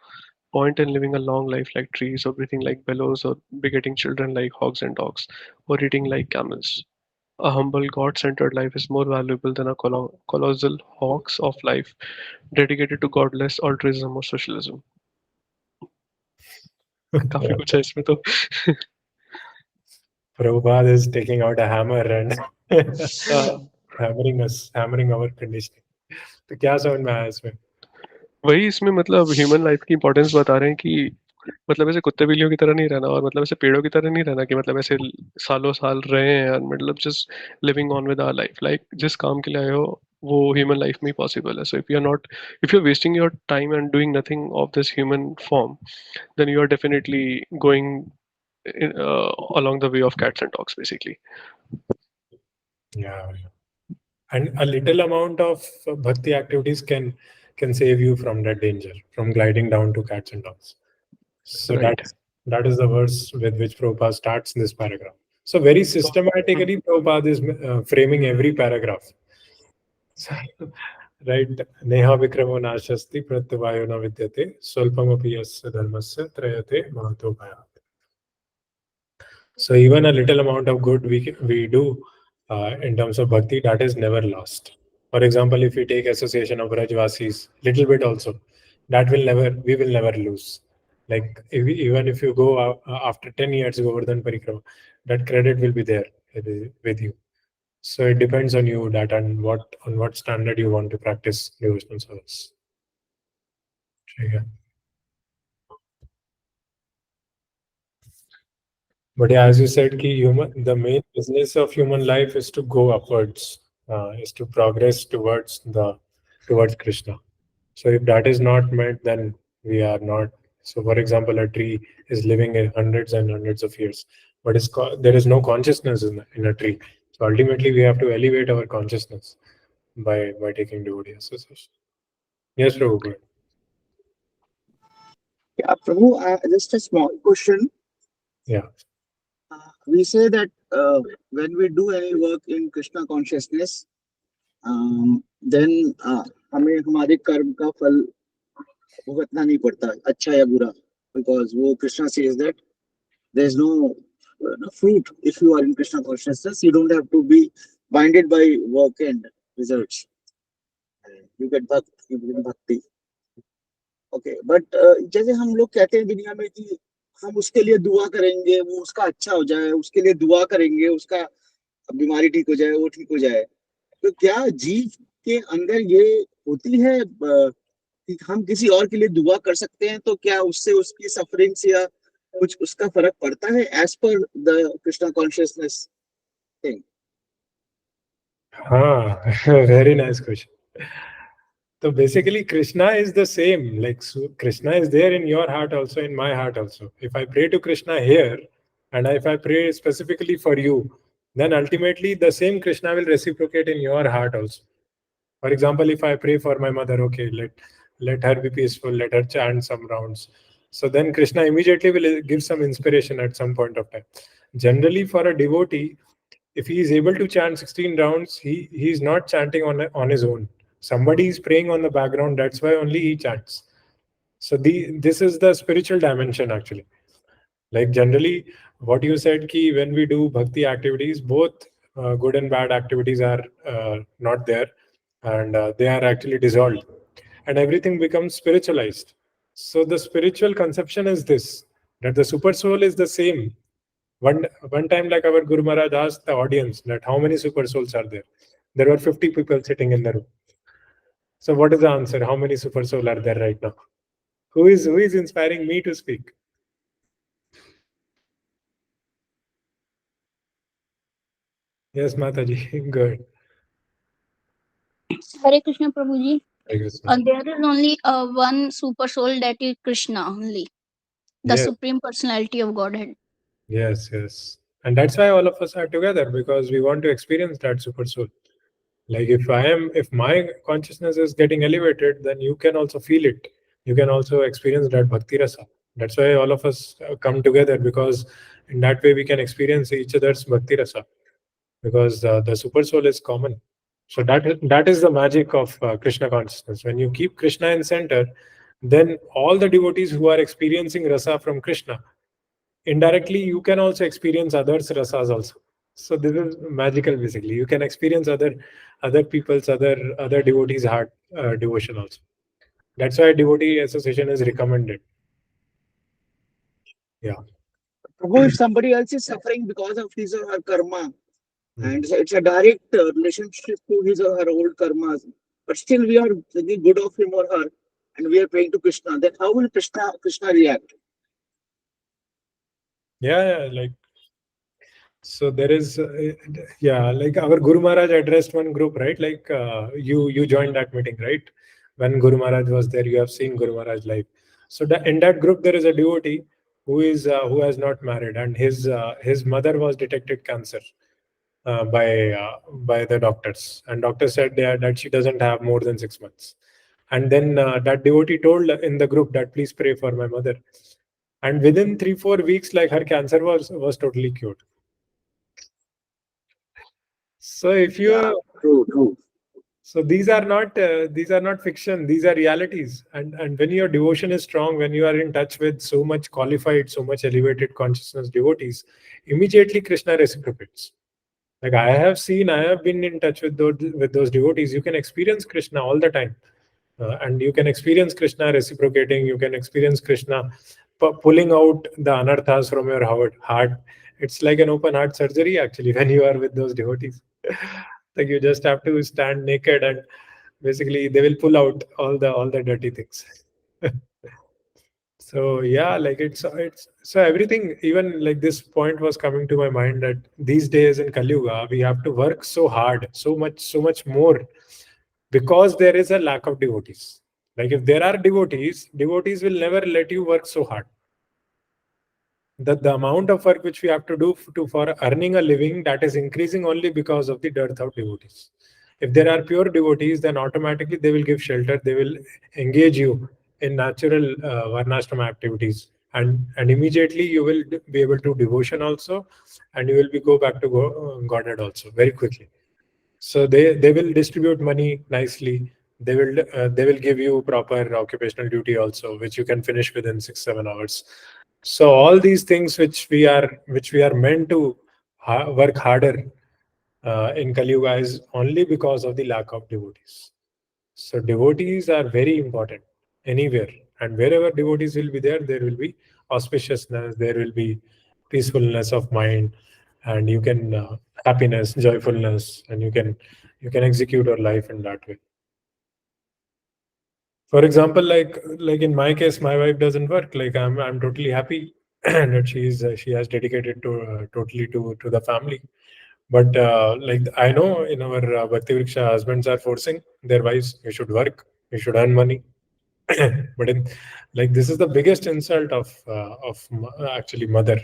point in living a long life like trees, or breathing like bellows, or begetting children like hogs and dogs, or eating like camels. A humble, God-centered life is more valuable than a colossal hawks of life dedicated to godless altruism or socialism. काफी कुछ है इसमें तो. Prabhupada is taking out a hammer and hammering our conditioning. तो क्या समझ में आया इसमें? वही इसमें मतलब ह्यूमन लाइफ की इंपॉर्टेंस बता रहे हैं कि मतलब ऐसे कुत्ते बिल्लियों की तरह नहीं रहना, और मतलब ऐसे पेड़ों की तरह नहीं रहना कि मतलब ऐसे सालों साल रहे हैं, और मतलब just living on with our life. Like जिस काम के लिए आए हो वो ह्यूमन लाइफ में ही पॉसिबल है. So if you are wasting your time and doing nothing of this human form, then you are definitely going along the way of cats and dogs, basically. Yeah. And a little amount of bhakti activities can save you from that danger, from gliding down to cats and dogs. So Right. that is the verse with which Prabhupada starts this paragraph. So very systematically, Prabhupada is framing every paragraph. Right? Neha vikramo nashasti pratyavayo na vidyate swalpamapi yasya dharmasya trayate mahato bhayat. So even a little amount of good we do in terms of bhakti, that is never lost. For example, if we take association of Rajvasis, little bit also, we will never lose. Like even if you go after 10 years Govardhan Parikrama, that credit will be there with you. So it depends on you that on what standard you want to practice devotional service. Yeah. But yeah, as you said, the main business of human life is to go upwards, is to progress towards Krishna. So if that is not met, then we are not. So, for example, a tree is living in hundreds and hundreds of years, but there is no consciousness in a tree. So ultimately, we have to elevate our consciousness by taking devotee association. Yes, Prabhu. Go ahead. Yeah, Prabhu, just a small question. Yeah. We say that when we do any work in Krishna consciousness, then हमें हमारे कर्म का फल भुगतना नहीं पड़ता, अच्छा या बुरा, because वो Krishna says that there is no fruit if you are in Krishna consciousness. You don't have to be binded by work and results. You get bhakt, you bring bhakti. Okay but जैसे हम लोग कहते हैं दुनिया में कि हम उसके लिए दुआ करेंगे, वो उसका अच्छा हो जाए, उसके लिए दुआ करेंगे, उसका बीमारी ठीक हो जाए, वो ठीक हो जाए। तो क्या जीव के अंदर ये होती है कि हम किसी और के लिए दुआ कर सकते हैं, तो क्या उससे उसकी सफरिंग्स या कुछ उसका फर्क पड़ता है एज पर द कृष्णा कॉन्शियसनेस थिंग? हाँ, very nice question. So basically, Krishna is the same. Like Krishna is there in your heart also, in my heart also. If I pray to Krishna here, and if I pray specifically for you, then ultimately the same Krishna will reciprocate in your heart also. For example, if I pray for my mother, okay, let her be peaceful, let her chant some rounds. So then Krishna immediately will give some inspiration at some point of time. Generally, for a devotee, if he is able to chant 16 rounds, he is not chanting on his own. Somebody is praying on the background. That's why only he chants. So this is the spiritual dimension actually. Like generally, what you said, ki when we do bhakti activities, both good and bad activities are not there, and they are actually dissolved, and everything becomes spiritualized. So the spiritual conception is this, that the super soul is the same. One time, like our Guru Maharaj asked the audience that how many super souls are there. There were 50 people sitting in the room. So what is the answer? How many super souls are there right now? Who is inspiring me to speak? Yes, Mataji. Good. Hare Krishna Prabhuji. Hare Krishna. There is only one super soul, that is Krishna only, the Yes, Supreme Personality of Godhead. yes. And that's why all of us are together, because we want to experience that super soul. Like if my consciousness is getting elevated, then you can also feel it. You can also experience that bhakti rasa. That's why all of us come together, because in that way we can experience each other's bhakti rasa, because the super soul is common. So that is the magic of Krishna consciousness. When you keep Krishna in center, then all the devotees who are experiencing rasa from Krishna, indirectly you can also experience others rasas also. So this is magical. Basically, you can experience other people's other devotees heart devotion also. That's why devotee association is recommended. Yeah. Prabhu, if somebody else is suffering because of his or her karma, Mhm. and it's a direct relationship to his or her old karmas, but still we are thinking good of him or her, and we are praying to Krishna, then how will Krishna react? Yeah, like so there is yeah, like our Guru Maharaj addressed one group, right? Like you joined that meeting, right? When Guru Maharaj was there, you have seen Guru Maharaj live. So in that group there is a devotee who has not married, and his mother was detected cancer by the doctors, and doctors said that she doesn't have more than 6 months. And then that devotee told in the group that please pray for my mother, and within 3-4 weeks, like her cancer was totally cured. So if Yeah, you true. so these are not fiction, these are realities. And when your devotion is strong, when you are in touch with so much qualified, so much elevated consciousness devotees, immediately Krishna reciprocates. Like I have been in touch with those devotees. You can experience Krishna all the time. And you can experience Krishna reciprocating. You can experience Krishna pulling out the anarthas from your heart. It's like an open heart surgery actually when you are with those devotees. Like you just have to stand naked, and basically they will pull out all the dirty things. So yeah, like it's so everything. Even like this point was coming to my mind that these days in Kali Yuga we have to work so hard, so much more, because there is a lack of devotees. Like if there are devotees will never let you work so hard. The amount of work which we have to do for earning a living, that is increasing only because of the dearth of devotees. If there are pure devotees, then automatically they will give shelter, they will engage you in natural varnashrama activities, and immediately you will be able to devotion also, and you will be go back to godhead also very quickly. So they will distribute money nicely. They will give you proper occupational duty also, which you can finish within 6-7 hours. So all these things which we are meant to work harder in Kali Yuga is only because of the lack of devotees. So devotees are very important anywhere, and wherever devotees will be there will be auspiciousness, there will be peacefulness of mind, and you can happiness, joyfulness, and you can execute your life in that way. For example, like in my case, my wife doesn't work. Like I'm totally happy that she has dedicated to totally to the family. But like I know in our Bhakti Vriksha, husbands are forcing their wives, you should work, you should earn money. But in like this is the biggest insult of actually mother.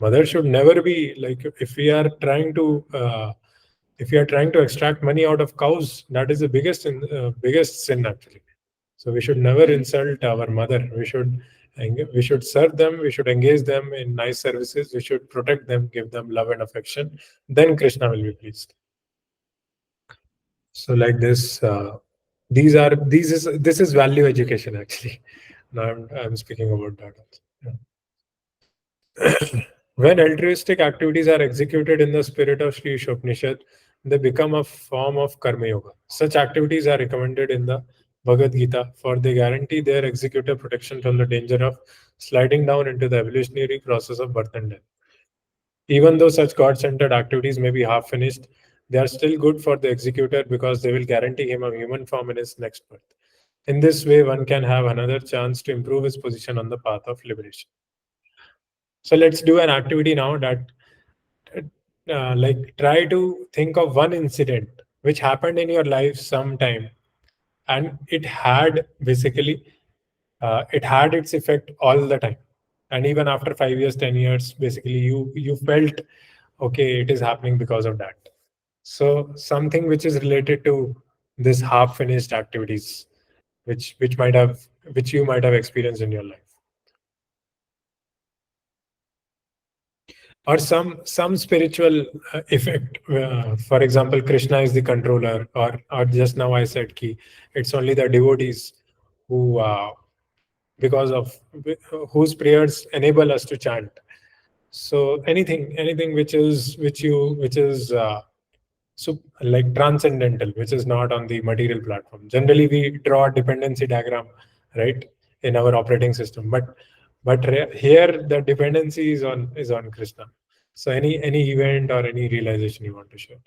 Mother should never be like if we are trying to extract money out of cows, that is the biggest sin actually. So we should never insult our mother. We should serve them. We should engage them in nice services. We should protect them, give them love and affection. Then Krishna will be pleased. So like this, this is value education actually. Now I'm speaking about that also. Yeah. When altruistic activities are executed in the spirit of Sri Upanishad, they become a form of karma yoga. Such activities are recommended in the Bhagavad Gita, for they guarantee their executor protection from the danger of sliding down into the evolutionary process of birth and death. Even though such God-centered activities may be half-finished, they are still good for the executor because they will guarantee him a human form in his next birth. In this way, one can have another chance to improve his position on the path of liberation. So let's do an activity now that like try to think of one incident which happened in your life sometime, and it had its effect all the time, and even after 5 years, 10 years, basically you felt okay, it is happening because of that. So something which is related to this half finished activities which you might have experienced in your life, or some spiritual effect. For example, Krishna is the controller, or just now I said ki it's only the devotees who because of whose prayers enable us to chant. So anything which is so like transcendental, which is not on the material platform. Generally we draw a dependency diagram, right, in our operating system, but here the dependency is on Krishna. So any event or any realization you want to share?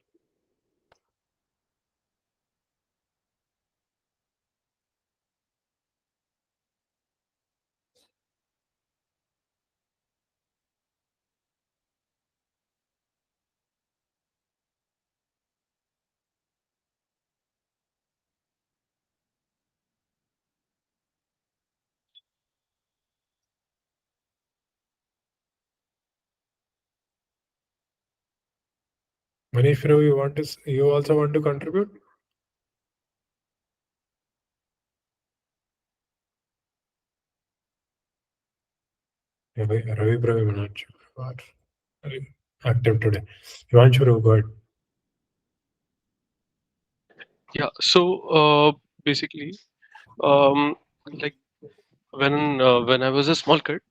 Manish, you also want to contribute? Ravi Bravi Manoj are very active today. Himanshu, go ahead. Yeah. So basically, um, like when I was a small kid,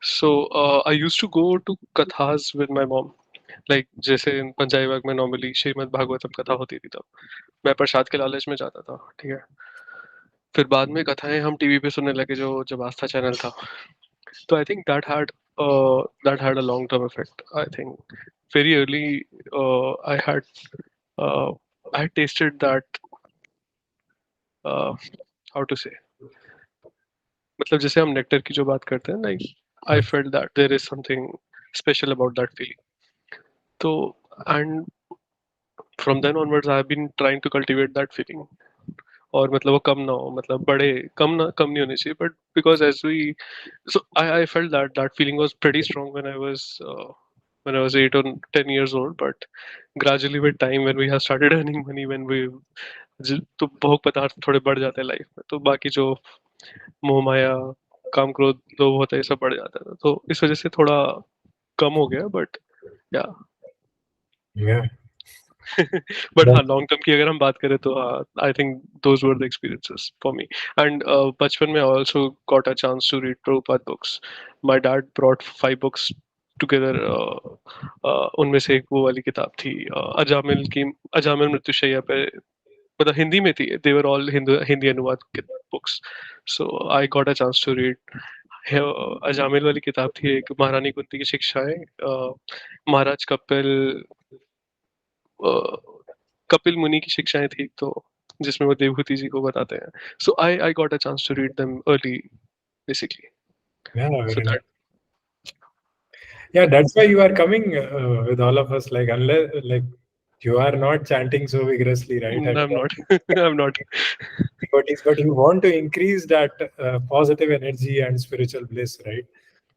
so I used to go to kathas with my mom. Like जैसे पंचायती बाग में normally Shrimad Bhagavatam कथा होती थी, तब मैं प्रसाद के लालच में जाता था, ठीक है। फिर बाद में कथाएं हम टीवी पे सुनने लगे, जो जब आस्था चैनल था। तो I think that had a long term effect. I think very early I had I had tested that, how to say, मतलब जैसे हम नेक्टर की जो बात करते हैं, like I felt that there is something special about that feeling. तो and from then onwards I have been trying to cultivate that feeling. और मतलब वो कम ना हो, मतलब बड़े कम नहीं होने चाहिए, but because as we, so I felt that that feeling was pretty strong when I was 8 or 10 years old, but gradually with time, when we have started earning money, when we तो भोग पदार्थ थोड़े बढ़ जाते हैं life में, तो बाकी जो मोह माया, काम क्रोध, लोभ होता है, ये सब बढ़ जाता है, तो इस वजह से थोड़ा कम हो गया, बट या Yeah. बट हाँ, That- लॉन्ग टर्म की अगर हम बात करें तो I think those were the experiences for me. And बचपन में I also got a chance to read Prabhupada books. My dad brought 5 books together. उनमें से एक वो वाली किताब थी, अजामिल मृत्युशैया पे मतलब हिंदी में थी, they were all हिंदी अनुवाद के books. So I got a chance to read. Ajamil वाली किताब थी एक, महारानी कुंती की शिक्षाएं, महाराज कपिल मुनि की शिक्षाएं थी, तो जिसमें वो देवहूति जी को बताते हैं. So I got a chance to read them early, basically. Yeah, So very that nice. Yeah, that's why you are coming with all of us. Like, unless like you are not chanting so vigorously, right? I'm not. I'm not. But you want to increase that positive energy and spiritual bliss, right?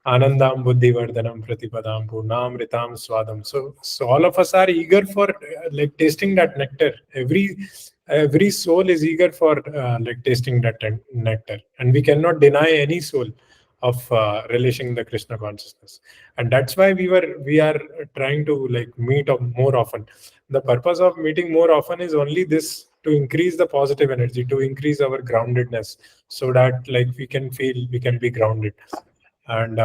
Anandam buddhivardhanam pratipadam purnamritam swadam. So all of us are eager for like tasting that nectar. Every soul is eager for like tasting that nectar, and we cannot deny any soul of relishing the Krishna consciousness. And that's why we are trying to like meet more often. The purpose of meeting more often is only this, to increase the positive energy, to increase our groundedness, so that like we can feel we can be grounded. And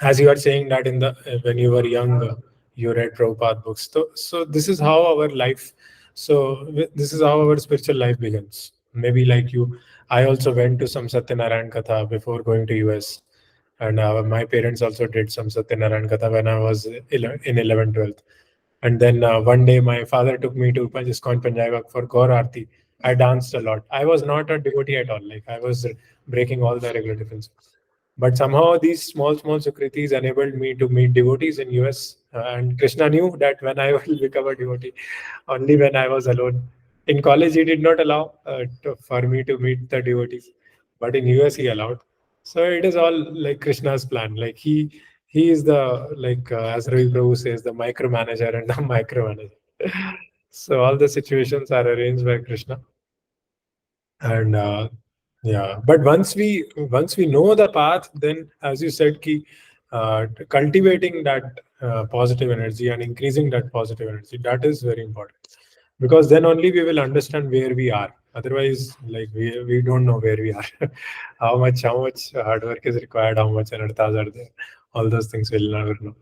as you are saying that in the when you were young, you read Prabhupada books. So this is how our life. So this is how our spiritual life begins. Maybe like you, I also went to some Satyanarayan Katha before going to US, and my parents also did some Satyanarayan Katha when I was in 11th, 12th. And then one day my father took me to ISKCON Panjabak for Gaur Aarti. I danced a lot. I was not a devotee at all. Like I was breaking all the regular defenses. But somehow these small Sukritis enabled me to meet devotees in US. And Krishna knew that when I will become a devotee, only when I was alone. In college, he did not allow for me to meet the devotees, but in US he allowed. So it is all like Krishna's plan. Like he is the like as Ravi Prabhu says, the micromanager and the micromanager. So all the situations are arranged by Krishna, and yeah. But once we know the path, then as you said, ki cultivating that positive energy and increasing that positive energy, that is very important, because then only we will understand where we are. Otherwise, like we don't know where we are. How much hard work is required, how much anarthas are there, all those things we'll never know.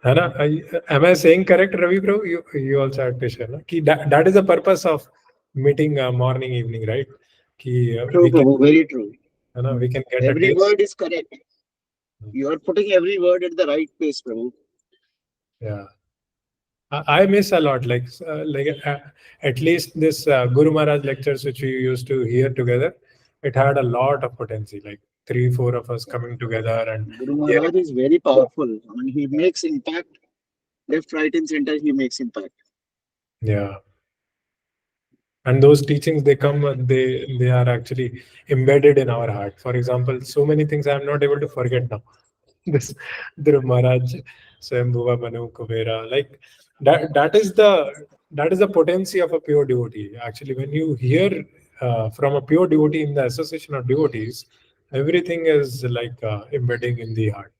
है ना? Am I saying correct, Ravi bro? You also had to share, na? Ki that is the purpose of meeting morning, evening, right? Ki True, we can, Prabhu, very true. है ना, we can get a Every taste. word is correct. You are putting every word at the right place, Prabhu. Yeah. I miss a lot, at least this Guru Maharaj lectures which we used to hear together, it had a lot of potency, like 3, 4 of us coming together and Guru hearing. Maharaj is very powerful. I mean, he makes impact left, right, and center. He makes impact. Yeah. And those teachings, they are actually embedded in our heart. For example, so many things I am not able to forget now. This Dhruv Maharaj, Swayambhuva Manu Kubera, like that is the potency of a pure devotee. Actually, when you hear from a pure devotee in the association of devotees, everything is like embedding in the heart.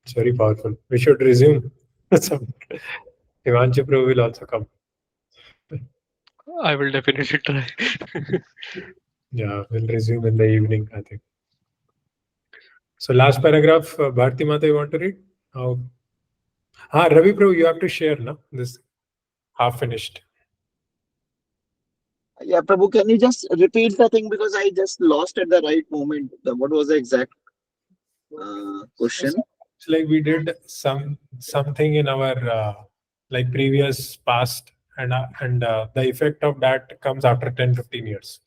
It's very powerful. We should resume. Some Himanshu Prabhu will also come. I will definitely try. Yeah, we'll resume in the evening, I think. So last paragraph, Bharti Mata, you want to read? Oh. Ravi Prabhu, you have to share, no? This half finished. Yeah, Prabhu, can you just repeat the thing because I just lost at the right moment. What was the exact question? It's like we did something in our like previous past, and the effect of that comes after 10, 15 years.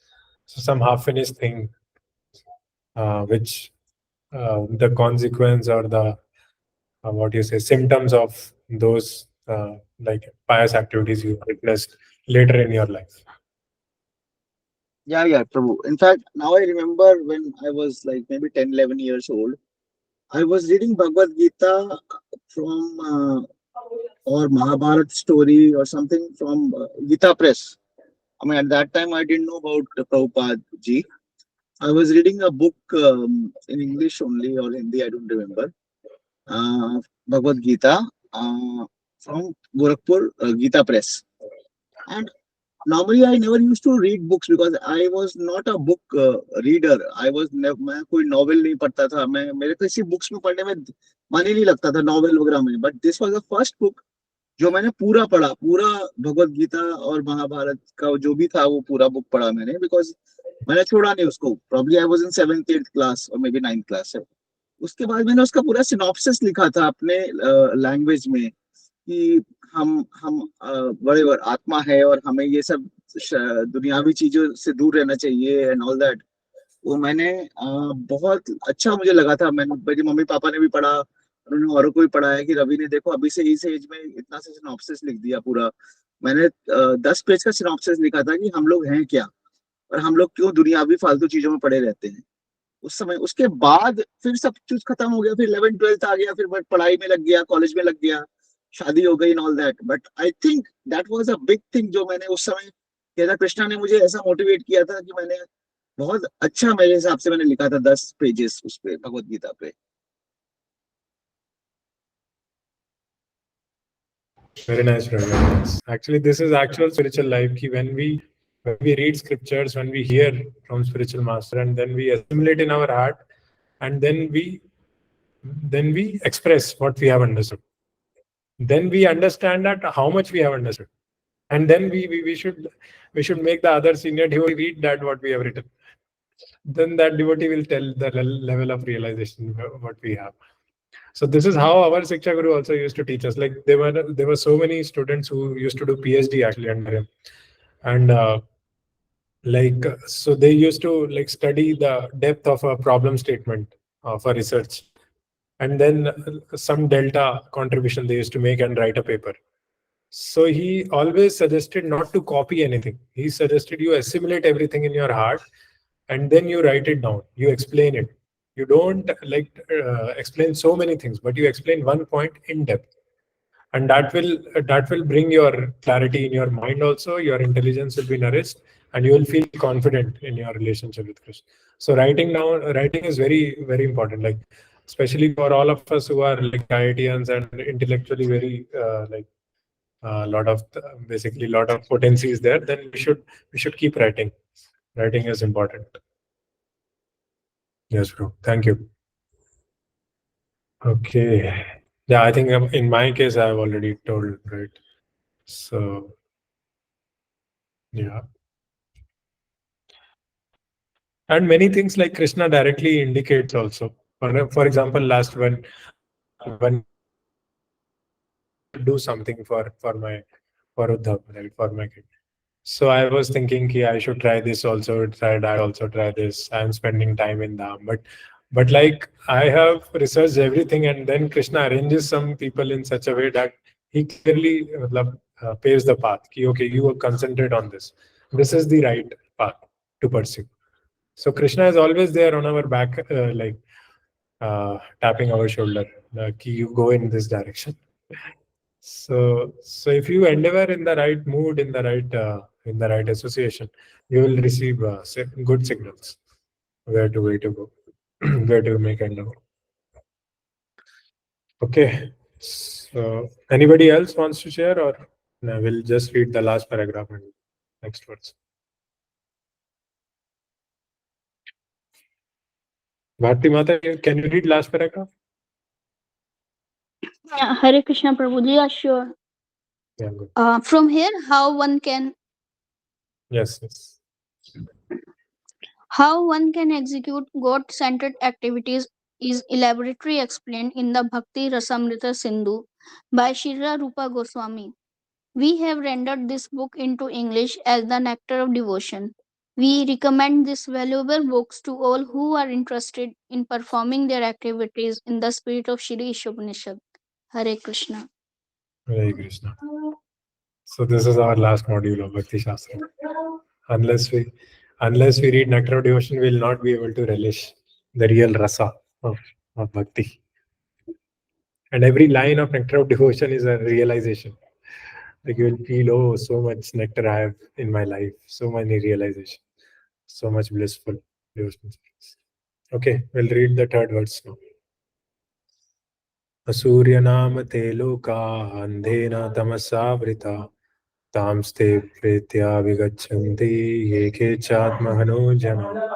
So some half finished thing, which the consequence or the what you say symptoms of those like pious activities you witnessed later in your life. Yeah, Prabhu. In fact, now I remember when I was like maybe 10, 11 years old, I was reading Bhagavad Gita from or Mahabharat story or something from Gita Press. I mean, at that time, I didn't know about Prabhupada ji. I was reading a book in English only or Hindi, I don't remember. Bhagavad Gita from Gorakhpur Gita Press. And normally I never used to read books because I was not a book reader. मैं कोई novel नहीं पढ़ता था. मेरे किसी books में पढ़ने में मन ही नहीं लगता था novel वगैरह में. But this was the first book जो मैंने पूरा पढ़ा, पूरा भगवत गीता और महाभारत का जो भी था वो पूरा बुक पढ़ा मैंने, बिकॉज मैंने छोड़ा नहीं उसको। Probably I was in 7th 8th class और मे बी 9th क्लास है। उसके बाद मैंने उसका पूरा सिनॉप्सिस लिखा था अपने लैंग्वेज में, कि हम बड़े आत्मा है और हमें ये सब दुनियावी चीजों से दूर रहना चाहिए एंड ऑल दैट। वो मैंने बहुत अच्छा मुझे लगा था। मैंने, मेरी मम्मी पापा ने भी पढ़ा, उन्होंने औरों को भी पढ़ाया कि रवि ने देखो अभी से इस एज में इतना सा सिनॉप्सिस लिख दिया पूरा। मैंने 10 पेज का सिनॉप्सिस लिखा था कि हम लोग हैं क्या और हम लोग क्यों दुनियावी फालतू चीजों में पड़े रहते हैं उस समय। उसके बाद फिर सब कुछ खत्म हो गया, फिर 11th 12th आ गया, फिर मैं पढ़ाई में लग गया, कॉलेज में लग गया, शादी हो गई and all that. But I think that was a big thing जो मैंने उस समय किया था। कृष्णा ने मुझे ऐसा मोटिवेट किया था कि मैंने बहुत अच्छा, मेरे हिसाब से मैंने लिखा था 10 पेजेस उस पे, भगवत गीता पे। Very nice, very nice. Actually, this is actual spiritual life. Ki when we read scriptures, when we hear from spiritual master, and then we assimilate in our heart, and then we express what we have understood. Then we understand that how much we have understood, and then we should make the other senior devotee read that what we have written. Then that devotee will tell the level of realization what we have. So this is how our Shiksha Guru also used to teach us. Like there were so many students who used to do PhD actually under him, and so they used to like study the depth of a problem statement for research, and then some delta contribution they used to make and write a paper. So he always suggested not to copy anything. He suggested you assimilate everything in your heart, and then you write it down. You explain it. You don't explain so many things, but you explain one point in depth, and that will bring your clarity in your mind. Also, your intelligence will be nourished, and you will feel confident in your relationship with Krishna. So writing is very very important. Like especially for all of us who are like IITians and intellectually very a lot of basically lot of potency is there, then we should keep writing. Writing is important. Yes, bro, thank you. Okay, yeah, I think in my case I've already told, right? So yeah, and many things like Krishna directly indicates also. For example, last when do something for Uddhav, right, for my kid. So I was thinking, I should try this also, try that also, try this. I'm spending time in Dham, but like I have researched everything, and then Krishna arranges some people in such a way that he clearly paves the path. Okay, you concentrate on this. This is the right path to pursue. So Krishna is always there on our back, tapping our shoulder. You go in this direction. So if you endeavor in the right mood, in the right association, you will receive good signals where to go, where to make endeavor. Okay. So anybody else wants to share, or no, we'll just read the last paragraph and next words. Bharti Mata, can you read last paragraph? Yeah, Hare Krishna Prabhuji, yeah, sure. Yeah, good. From here, how one can Yes. execute God-centered activities is elaborately explained in the Bhakti Rasamrita Sindhu by Srila Rupa Goswami. We have rendered this book into English as the Nectar of Devotion. We recommend this valuable books to all who are interested in performing their activities in the spirit of Shri Isopanisad. Hare Krishna. Hare Krishna. So this is our last module of Bhakti Shastra. Unless we read Nectar of Devotion, we will not be able to relish the real rasa of bhakti. And every line of Nectar of Devotion is a realization. Like you will feel, oh, so much nectar I have in my life, so many realization, so much blissful devotion. Okay, we'll read the third verse now. Asurya nama te loka andhena tamasavrita tamste pretya vigachanti yeke chatmahano jana.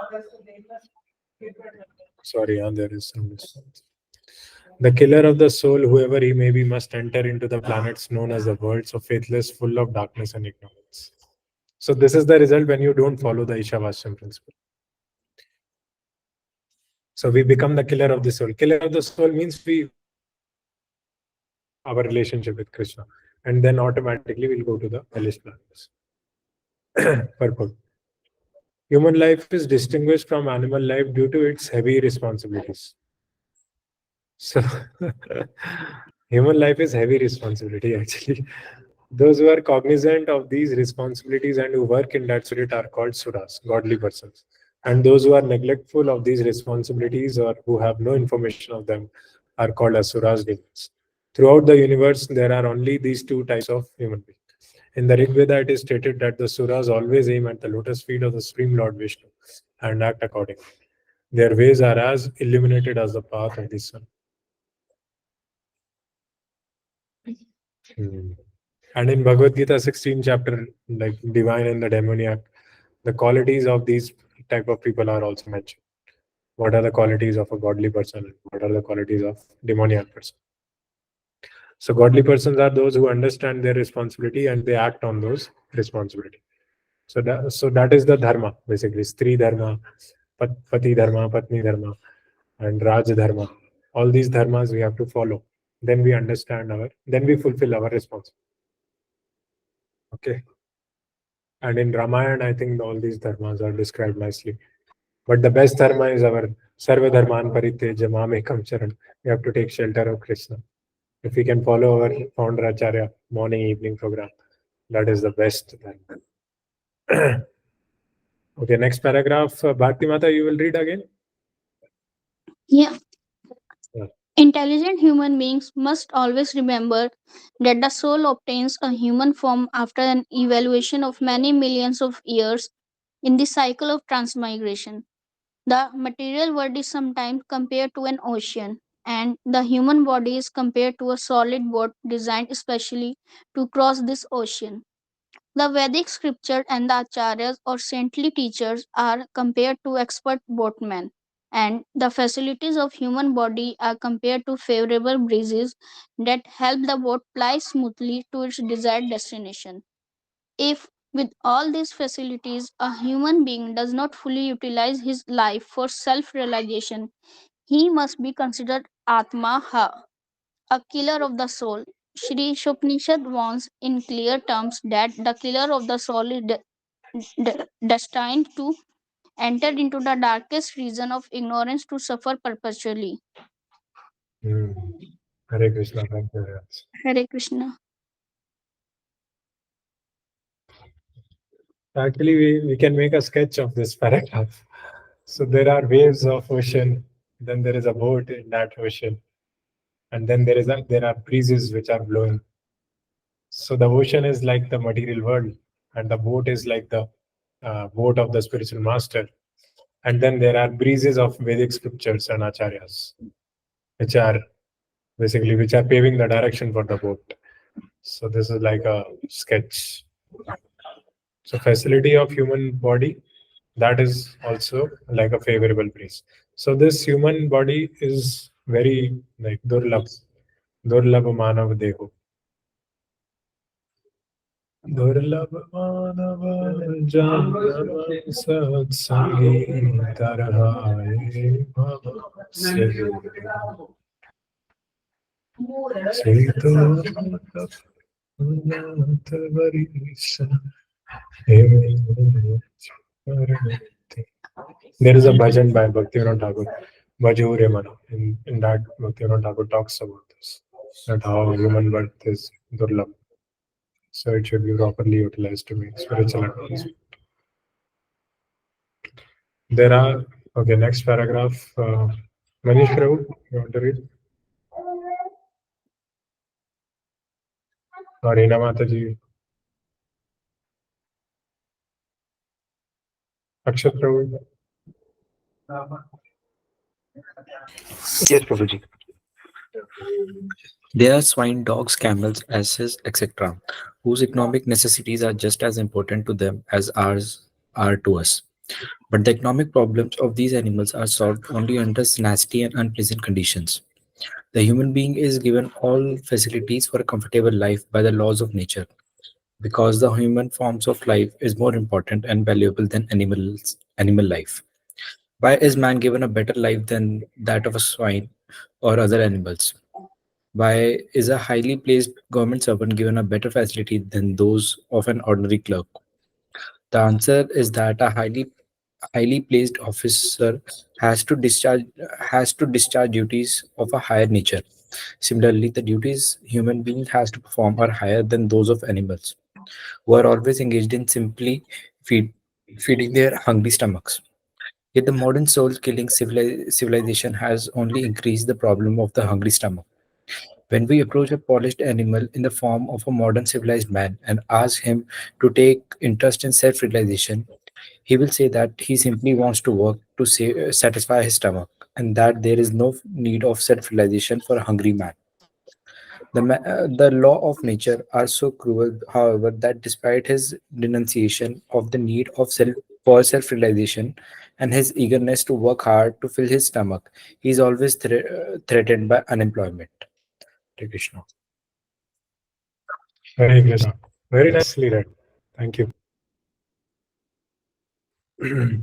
Sorry, there is some distance. The killer of the soul, whoever he may be, must enter into the planets known as the worlds of faithless, full of darkness and ignorance. So this is the result when you don't follow the Ishavashyam principle. So we become the killer of the soul. Killer of the soul means we our relationship with Krishna, and then automatically we'll go to the hellish planets. Purpose. Human life is distinguished from animal life due to its heavy responsibilities. So human life is heavy responsibility actually. Those who are cognizant of these responsibilities and who work in that spirit are called suras, godly persons. And those who are neglectful of these responsibilities or who have no information of them are called asuras, demons. Throughout the universe, there are only these two types of human beings. In the Rig Veda, it is stated that the suras always aim at the lotus feet of the Supreme Lord Vishnu and act accordingly. Their ways are as illuminated as the path of the sun. Hmm. And in Bhagavad Gita 16 chapter, like divine and the demoniac, the qualities of these type of people are also mentioned. What are the qualities of a godly person? What are the qualities of demoniac person? So godly persons are those who understand their responsibility and they act on those responsibility. So that is the dharma, basically. Stri dharma, pati dharma, patni dharma, and Raj dharma. All these dharmas we have to follow. Then we understand then we fulfill our responsibility. Okay. And in Ramayana, I think all these dharmas are described nicely. But the best dharma is our Sarva Dharman Pariteja Mamekam Charan. We have to take shelter of Krishna. If we can follow our founder Acharya morning, evening program, that is the best dharma. Okay, next paragraph. Bharti Mata, you will read again? Yeah. Yeah. Intelligent human beings must always remember that the soul obtains a human form after an evaluation of many millions of years in the cycle of transmigration. The material world is sometimes compared to an ocean, and the human body is compared to a solid boat designed especially to cross this ocean. The Vedic scripture and the acharyas or saintly teachers are compared to expert boatmen, and the facilities of human body are compared to favorable breezes that help the boat ply smoothly to its desired destination. If with all these facilities a human being does not fully utilize his life for self-realization, he must be considered Atma Ha, a killer of the soul. Shri Shopnishad warns in clear terms that the killer of the soul is destined to enter into the darkest region of ignorance to suffer perpetually. Hmm. Hare Krishna, thank you very much. Hare Krishna. Actually, we can make a sketch of this paragraph. So there are waves of ocean, then there is a boat in that ocean, and then there are breezes which are blowing. So the ocean is like the material world, and the boat is like the boat of the spiritual master. And then there are breezes of Vedic scriptures and acharyas, which are which are paving the direction for the boat. So this is like a sketch. So facility of human body, that is also like a favorable breeze. So this human body is very like durlabh manav deho. दुर्लभ मानव जन्म सत्संगी तरहाए भव से नाथ Varish There is a bhajan by Bhaktivinoda Thakur, Bhajure Mana. In that, Bhaktivinoda Thakur talks about this, that how human birth is durlabh. So it should be properly utilized to make spiritual advancement. There are, okay, next paragraph. Manish Prabhu, you want to read? Or Reena Mataji? Akshat Prabhu? Yes, Prabhuji. There are swine, dogs, camels, asses, etc., whose economic necessities are just as important to them as ours are to us. But the economic problems of these animals are solved only under nasty and unpleasant conditions. The human being is given all facilities for a comfortable life by the laws of nature, because the human forms of life is more important and valuable than animal life. Why is man given a better life than that of a swine or other animals? Why is a highly placed government servant given a better facility than those of an ordinary clerk? The answer is that a highly placed officer has to discharge duties of a higher nature. Similarly, the duties human being has to perform are higher than those of animals, who are always engaged in simply feed, feeding their hungry stomachs. Yet the modern soul-killing civilization has only increased the problem of the hungry stomach. When we approach a polished animal in the form of a modern civilized man and ask him to take interest in self-realization, he will say that he simply wants to work to satisfy his stomach, and that there is no need of self-realization for a hungry man. The law of nature are so cruel, however, that despite his denunciation of the need of self-realization and his eagerness to work hard to fill his stomach, he is always threatened by unemployment. Hare Krishna. Hare Krishna. Very nicely read. Thank you. Hmm.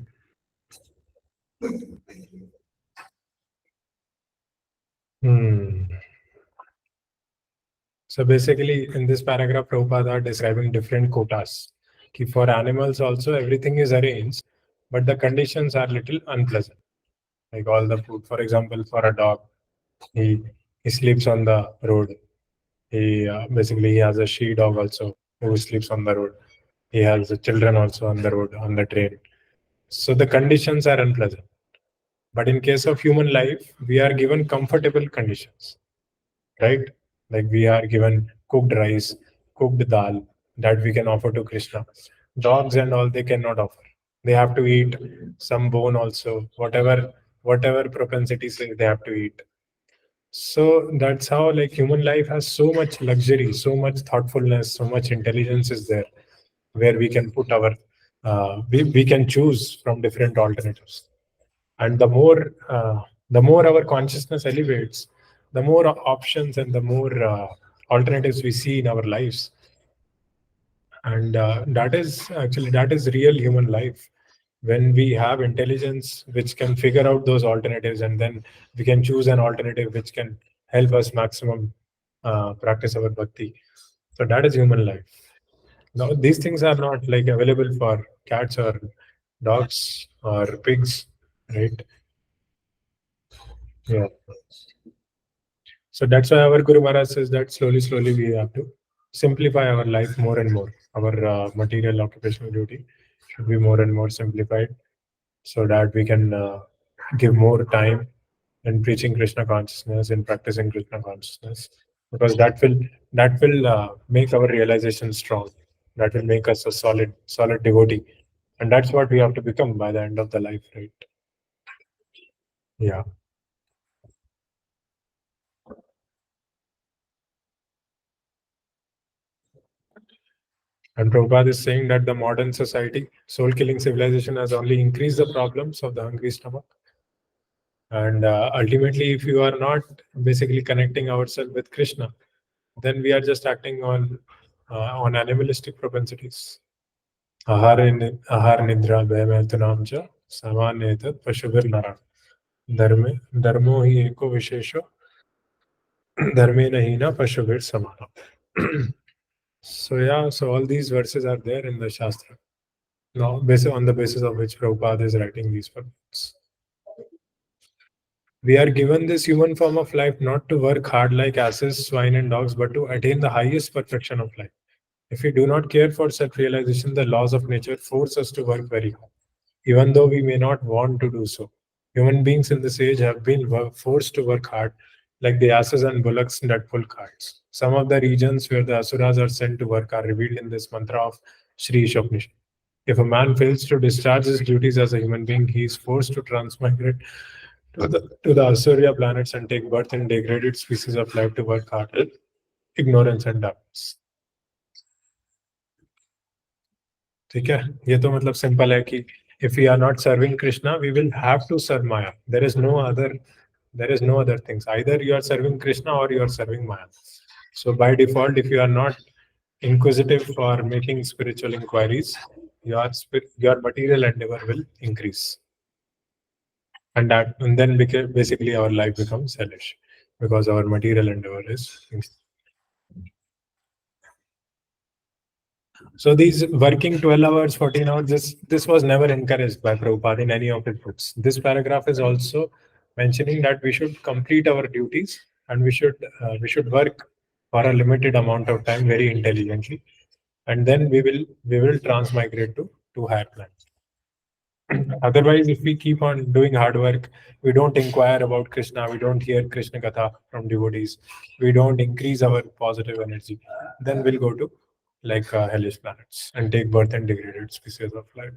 So basically, in this paragraph, Prabhupada are describing different quotas. For animals also, everything is arranged, but the conditions are little unpleasant. Like all the food, for example, for a dog, he he sleeps on the road. He has a she dog also who sleeps on the road. He has the children also on the road on the train. So the conditions are unpleasant. But in case of human life, we are given comfortable conditions, right? Like we are given cooked rice, cooked dal that we can offer to Krishna. Dogs and all they cannot offer. They have to eat some bone also, whatever propensities they have to eat. So that's how like human life has so much luxury, so much thoughtfulness, so much intelligence is there, where we can put our we can choose from different alternatives. And the more our consciousness elevates, the more options and the more alternatives we see in our lives. And that is real human life, when we have intelligence which can figure out those alternatives, and then we can choose an alternative which can help us maximum practice our bhakti. So that is human life. Now these things are not like available for cats or dogs or pigs, right? Yeah. So that's why our Guru Maharaj says that slowly, slowly we have to simplify our life more and more. Our material occupational duty should be more and more simplified, so that we can give more time in preaching Krishna consciousness, in practicing Krishna consciousness, because that will make our realization strong. That will make us a solid devotee, and that's what we have to become by the end of the life, right? Yeah. And Prabhupada is saying that the modern society, soul killing civilization, has only increased the problems of the hungry stomach. And ultimately, if you are not basically connecting ourselves with Krishna, then we are just acting on animalistic propensities. Ahar nidra bhayamatunam cha samanyetat pashubir nara. Dharmo hi eko vishesho dharme nahi na pashubir samana. So yeah, so all these verses are there in the Shastra. Now, on the basis of which Prabhupada is writing these books. We are given this human form of life not to work hard like asses, swine, and dogs, but to attain the highest perfection of life. If we do not care for self realization, the laws of nature force us to work very hard, even though we may not want to do so. Human beings in this age have been forced to work hard, like the asses and bullocks that pull carts. Some of the regions where the asuras are sent to work are revealed in this mantra of Sri Isopanisad. If a man fails to discharge his duties as a human being, he is forced to transmigrate to the Asuria planets and take birth in degraded species of life to work hard, ignorance and darkness. ठीक है, ये तो मतलब simple है कि if we are not serving Krishna, we will have to serve Maya. There is no other There is no other things. Either you are serving Krishna or you are serving Maya. So by default, if you are not inquisitive for making spiritual inquiries, your material endeavor will increase, and then basically our life becomes hellish because our material endeavor is. So these working 12 hours, 14 hours, this was never encouraged by Prabhupada in any of his books. This paragraph is also mentioning that we should complete our duties and we should work for a limited amount of time very intelligently, and then we will transmigrate to higher planets. Otherwise, if we keep on doing hard work, we don't inquire about Krishna, we don't hear Krishna Katha from devotees, we don't increase our positive energy, then we'll go to like hellish planets and take birth in degraded species of life.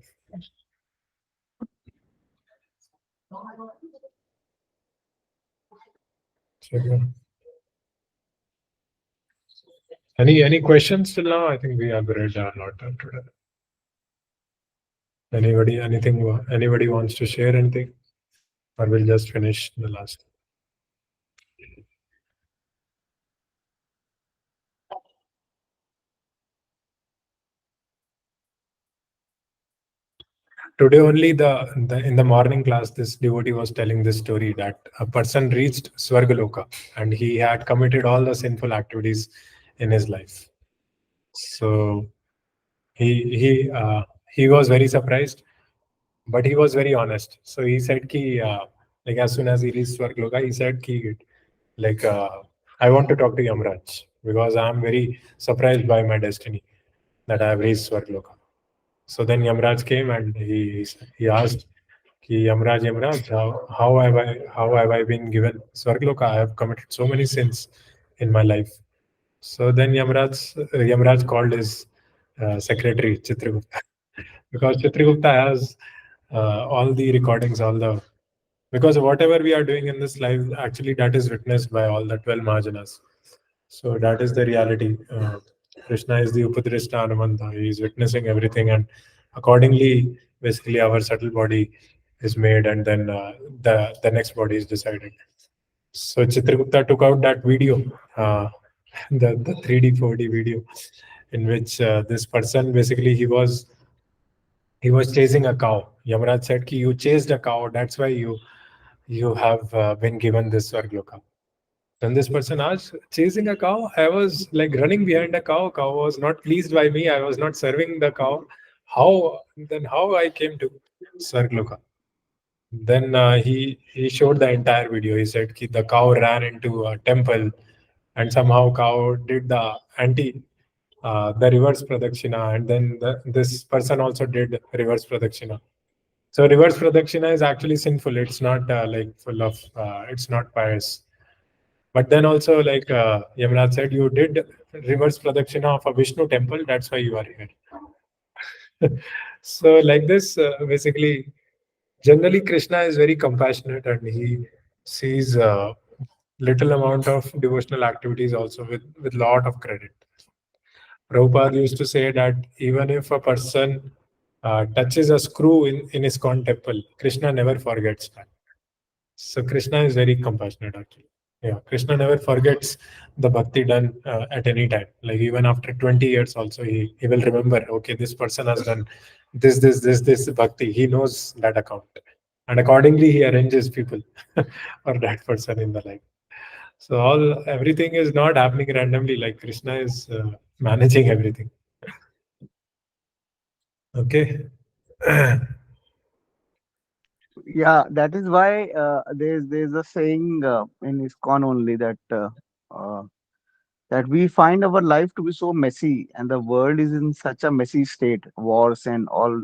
So, yeah. Any questions till now? I think we have read a lot today. Anybody wants to share anything? Or we'll just finish the last. Today only the in the morning class, this devotee was telling this story that a person reached Swargaloka and he had committed all the sinful activities in his life. So he he uh, he was very surprised, but he was very honest. So he said ki like as soon as he reached Swargaloka, he said ki like I want to talk to Yamraj because I am very surprised by my destiny that I have reached Swargaloka. So then Yamraj came and he asked, Ki Yamraj, how have I been given Swargaloka? I have committed so many sins in my life. So then Yamraj called his secretary Chitragupta because Chitragupta has all the recordings, because whatever we are doing in this life, actually that is witnessed by all the 12 Mahajanas. So that is the reality. Krishna is the Upadrishta Anumanta. He is witnessing everything, and accordingly, basically, our subtle body is made, and then the next body is decided. So Chitragupta took out that video, the 3D 4D video, in which this person basically he was chasing a cow. Yamaraj said, "Ki you chased a cow. That's why you have been given this Swargloka." Then this person asked, chasing a cow? I was like running behind a cow. Cow was not pleased by me. I was not serving the cow. How I came to Swargloka? Then he showed the entire video. He said ki the cow ran into a temple, and somehow cow did the reverse pradakshina, and then this person also did reverse pradakshina. So reverse pradakshina is actually sinful. It's not like full of. It's not pious. But then also, like Yamaraj said, you did reverse pradakshina of a Vishnu temple. That's why you are here. So, like this, basically, generally, Krishna is very compassionate and he sees little amount of devotional activities also with lot of credit. Prabhupada used to say that even if a person touches a screw in his temple, Krishna never forgets that. So Krishna is very compassionate actually. Yeah, Krishna never forgets the bhakti done at any time. Like even after 20 years also, he will remember, okay, this person has done this bhakti. He knows that account. And accordingly, he arranges people for that person in the life. So everything is not happening randomly, like Krishna is managing everything. Okay. Yeah, that is why there's a saying in ISKCON only uh, that we find our life to be so messy, and the world is in such a messy state, wars and all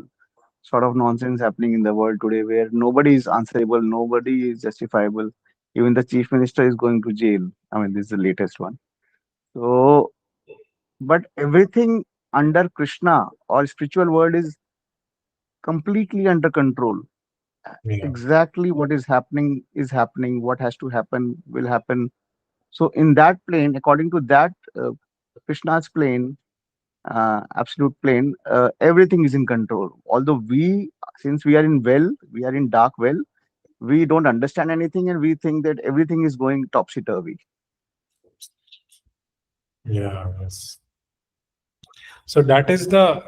sort of nonsense happening in the world today, where nobody is answerable, nobody is justifiable. Even the chief minister is going to jail. I mean, this is the latest one. So, but everything under Krishna or spiritual world completely under control. Yeah. Exactly what is happening, what has to happen will happen. So in that plane, according to that Krishna's plane, absolute plane, everything is in control. Although since we are in well, we are in dark well, we don't understand anything and we think that everything is going topsy turvy. Yeah, yes. So that is the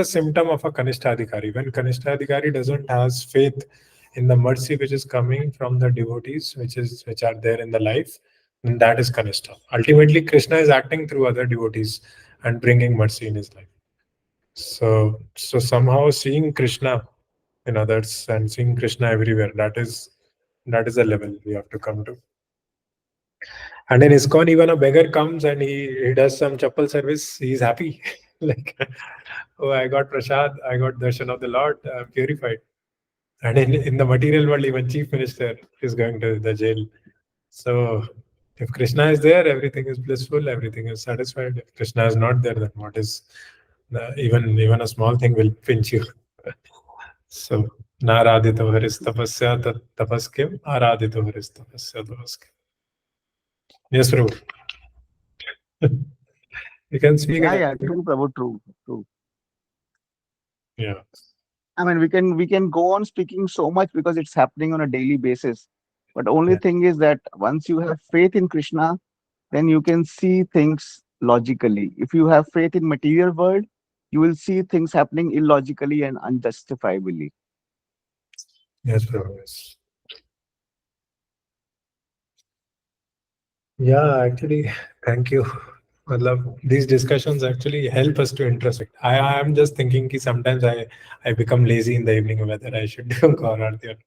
symptom of a Kanishtadhikari. When Kanishtadhikari doesn't has faith in the mercy which is coming from the devotees, which are there in the life, then that is Kanishta. Ultimately, Krishna is acting through other devotees and bringing mercy in his life. So somehow seeing Krishna in others and seeing Krishna everywhere, that is the level we have to come to. And in ISKCON, even a beggar comes and he does some chappal service, he's happy. Like, oh, I got prasad, I got darshan of the Lord, I'm purified. And in the material world, even chief minister is going to the jail. So if Krishna is there, everything is blissful, everything is satisfied. If Krishna is not there, then what is even a small thing will pinch you. So naradito haris tapasya tapaskim, aradito haris tapasya tapaskim. Yes, Prabhu. You can speak. Yeah, true, Prabhu, true, true. Yeah. I mean, we can go on speaking so much because it's happening on a daily basis. But only Yeah. thing is that once you have faith in Krishna, then you can see things logically. If you have faith in material world, you will see things happening illogically and unjustifiably. Yes, Prabhu. Yes. Yeah, actually, thank you. Matlab, these discussions actually help us to introspect. I am just thinking that sometimes I become lazy in the evening whether I should do Gaur Aarti or not.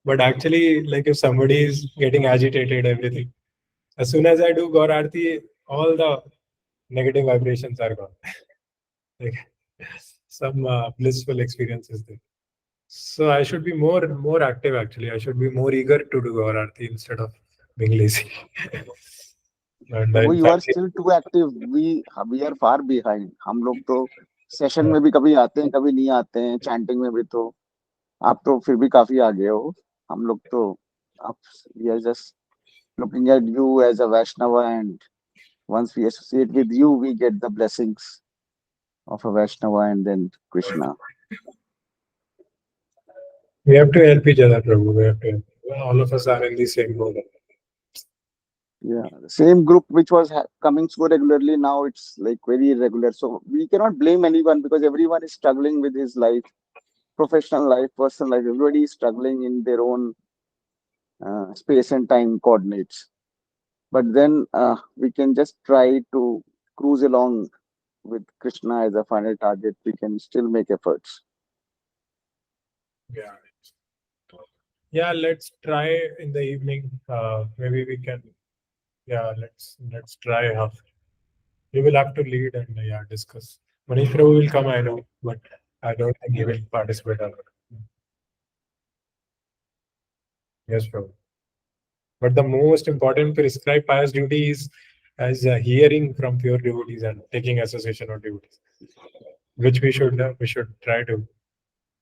But actually, like if somebody is getting agitated, everything, as soon as I do Gaur Aarti, all the negative vibrations are gone. Like some blissful experiences there. So I should be more active actually. I should be more eager to do Gaur Aarti instead of being lazy. And Prabhu in you are fact, still too active. We are far behind. हम लोग तो session में भी कभी आते हैं कभी नहीं आते हैं, चैंटिंग में भी. तो आप तो फिर भी काफी आगे हो. हम लोग तो आप we are just looking at you as a Vaishnava, and once we associate with you, we get the blessings of a Vaishnava and then Krishna. we have to help each other, Prabhu. We have to help. All of us are in the same boat. Yeah, the same group which was coming so regularly, now it's like very irregular. So we cannot blame anyone because everyone is struggling with his life, professional life, personal life. Everybody is struggling in their own space and time coordinates. But then we can just try to cruise along with Krishna as a final target. We can still make efforts. Yeah. Yeah, let's try in the evening. Maybe we can. Yeah, let's try half. We will have to lead and yeah, discuss. Manish Prabhu will come, I know, but I don't think he will participate. Or not. Yes, Prabhu. But the most important prescribed pious duty is as hearing from pure devotees and taking association of devotees, which we should try to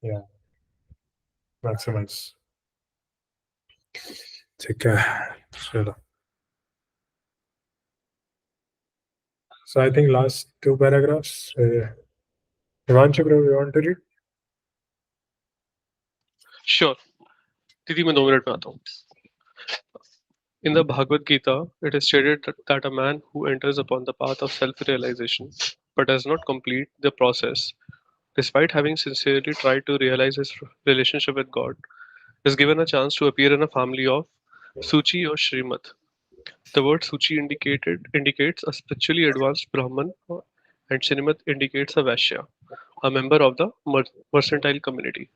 yeah maximize. ठीक है, चलो. So I think last two paragraphs. Himanshu, Prabhu, you want to read? Sure. दीदी मैं 2 minute में आता हूँ. In the Bhagavad Gita, it is stated that a man who enters upon the path of self-realization but does not complete the process, despite having sincerely tried to realize his relationship with God, is given a chance to appear in a family of Suchi or Srimat. The word Suchi indicates a spiritually advanced Brahman, and Srimat indicates a Vaishya, a member of the mercantile community.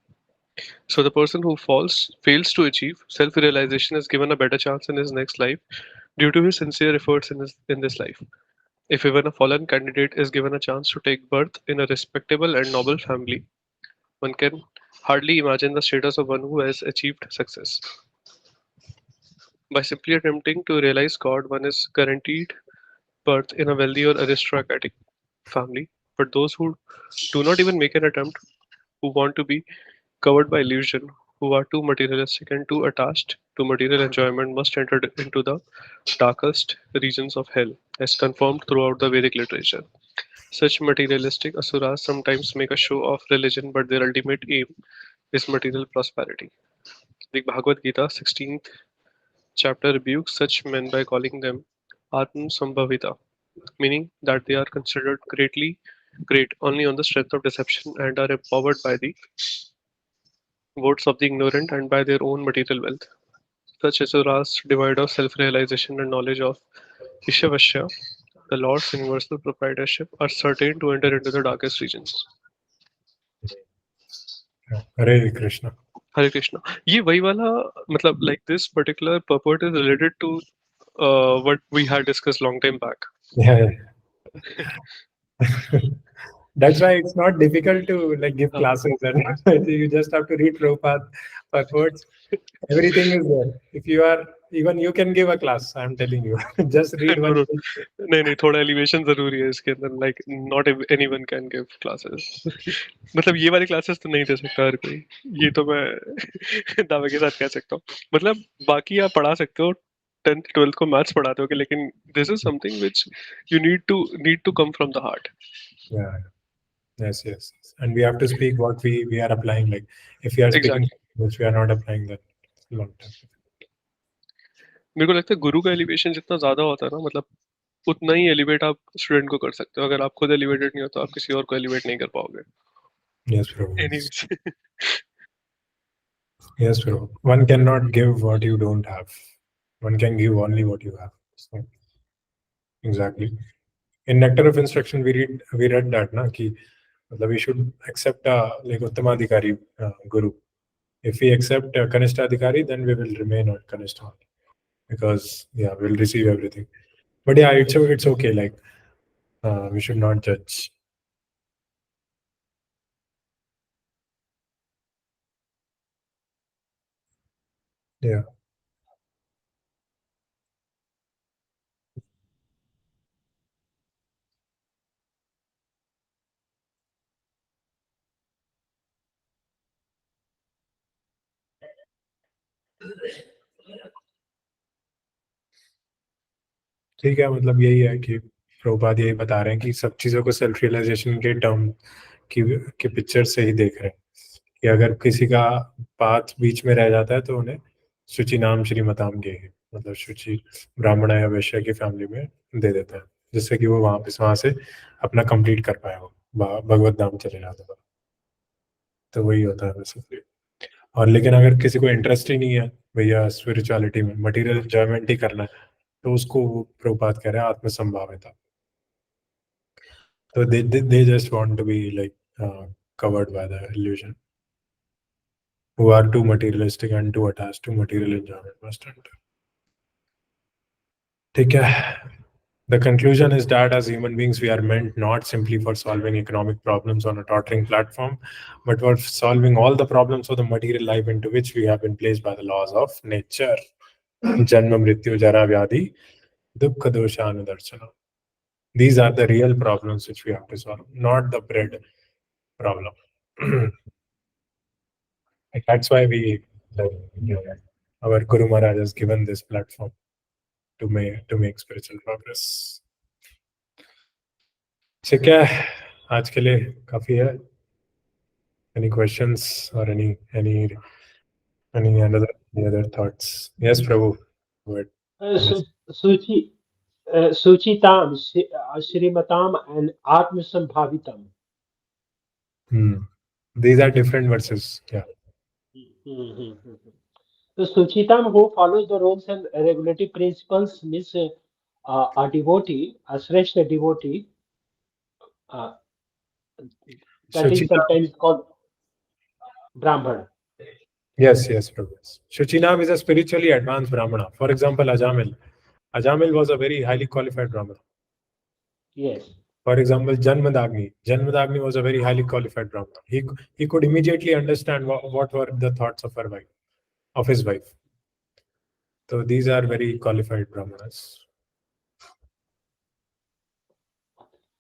So the person who fails to achieve self-realization is given a better chance in his next life due to his sincere efforts in this life. If even a fallen candidate is given a chance to take birth in a respectable and noble family, one can hardly imagine the status of one who has achieved success. By simply attempting to realize God, one is guaranteed birth in a wealthy or aristocratic family. But those who do not even make an attempt, who want to be covered by illusion, who are too materialistic and too attached to material enjoyment, must enter into the darkest regions of hell, as confirmed throughout the Vedic literature. Such materialistic asuras sometimes make a show of religion, but their ultimate aim is material prosperity. The Bhagavad Gita, 16th chapter, rebukes such men by calling them Atma Sambhavita, meaning that they are considered great only on the strength of deception and are empowered by the votes of the ignorant and by their own material wealth. Such asuras, devoid of self-realization and knowledge of Ishavasya, the Lord's universal proprietorship, are certain to enter into the darkest regions. Hare Krishna. Hare Krishna. ये वही वाला मतलब like this particular purport is related to what we had discussed long time back. Yeah. That's why it's not difficult to like give classes, and you just have to read Prabhupada purports. Everything is there. If you are, even you can give a class. I'm telling you, just read No, one. no. नहीं थोड़ा elevation जरूरी है इसके अंदर, like not anyone can give classes. मतलब ये वाली classes तो नहीं दे सकता हर कोई, ये तो मैं दावे के साथ कह सकता हूँ. मतलब बाकी आप पढ़ा सकते हो, 10th 12th को मैथ्स पढ़ाते हो, लेकिन this is something which you need to come from the heart. Yeah. Yes. And we have to speak what we are applying. Like if we are speaking which we are not applying, that long time. मेरे को लगता है गुरु का elevation जितना ज्यादा होता है ना, मतलब उतना ही एलिवेट आप स्टूडेंट को कर सकते हो. अगर आप खुद एलिवेटेड नहीं हो तो आप किसी और को एलिवेट नहीं कर पाओगे. Yes, Prabhu. Anyways. Yes, Prabhu. One cannot give what you don't have. One can give only what you have. So, exactly. In Nectar of Instruction, we read that na ki we should accept like Uttamadhikari guru. If we accept Kanishthadhikari, then we will remain on Kanishta because we'll receive everything. But yeah, it's okay. Like we should not judge. Yeah. ठीक है, मतलब यही है कि प्रभुपाद यही बता रहे हैं कि सब चीज़ों को सेल्फ रियलाइजेशन के टर्म की पिक्चर से ही देख रहे हैं कि अगर किसी का पाथ बीच में रह जाता है तो उन्हें शुचि नाम श्रीमताम के मतलब शुचि ब्राह्मण या वैश्य की फैमिली में दे देता है, जिससे कि वो वहां से अपना कंप्लीट कर पाए, वो भगवत धाम चले जाते हैं. तो वही होता है वैसे. और लेकिन अगर किसी को इंटरेस्ट ही नहीं है भैया स्पिरिचुअलिटी में, मटेरियल एंजॉयमेंट ही करना है, तो उसको प्रभुपाद कह रहे हैं आत्मसंभाविता. So they just want to be like covered by the illusion. Who are too materialistic and too attached to material enjoyment must enter. ठीक है. The conclusion is that as human beings, we are meant not simply for solving economic problems on a tottering platform, but for solving all the problems of the material life into which we have been placed by the laws of nature. Janma, Mrityu, Jara, Vyadhi, Dukkha, Dosha, Anudarshana. These are the real problems which we have to solve, not the bread problem. That's why our Guru Maharaj has given this platform to make spiritual progress. ठीक है, आज के लिए काफी है. Any questions or any other thoughts? Yes, Prabhu. Go ahead. Suchitam, Shrimatam, and Atmasambhavitam. These are different verses. Yeah. So Suchitam, who follows the rules and regulatory principles, means a devotee, a Shrestha devotee, that is sometimes called Brahman. Yes, Prabhu. Shuchinam is a spiritually advanced Brahmana. For example, Ajamil. Ajamil was a very highly qualified Brahmana. Yes. For example, Janmadagni was a very highly qualified Brahmana. He could immediately understand what were the thoughts of his wife. So these are very qualified Brahmanas.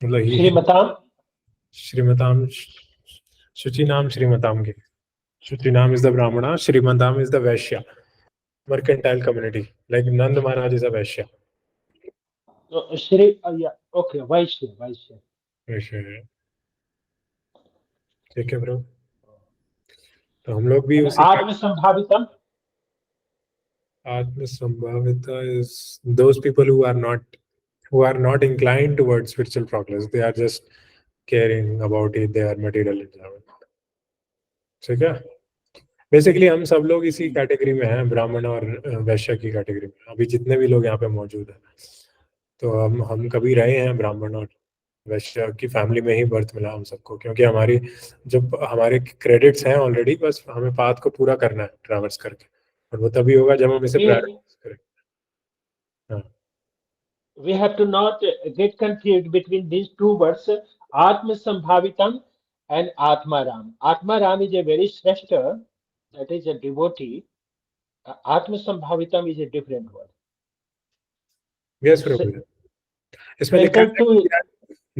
Shrimatam? Shrimatam, Shuchinam Shrimatam ke. Shuchinam is the Brahmana, Shrimatam is the Vaishya. Mercantile community. Like Nand Maharaj is a Vaishya. Yeah, okay, Vaishya. ठीक है bro. तो हम लोग भी उसी आत्मसंभावितम. Atmasambhavita is those people who are not inclined towards spiritual progress. They are just caring about it, their material enjoyment. ठीक है? Basically हम सब लोग इसी कैटेगरी में हैं, ब्राह्मण और वैश्य की कैटेगरी में। अभी जितने भी लोग यहाँ पे मौजूद हैं, तो हम कभी रहे हैं ब्राह्मण और वैश्य की फैमिली में ही बर्थ मिला हम सबको, क्योंकि हमारी जो हमारे क्रेडिट्स हैं ऑलरेडी, बस हमें पाथ को पूरा करना है ट्रैवर्स करके, और वो तभी होगा जब हम इसे We प्रायोरिटाइज करें। हाँ, we have to not get confused between these two words, Atma Sambhavitam and Atma Ram. Atma Ram is a very shrestha, that is a devotee. Atma Sambhavitam is a different word. Yes Prabhu ji. इसमें लिखा Centered है to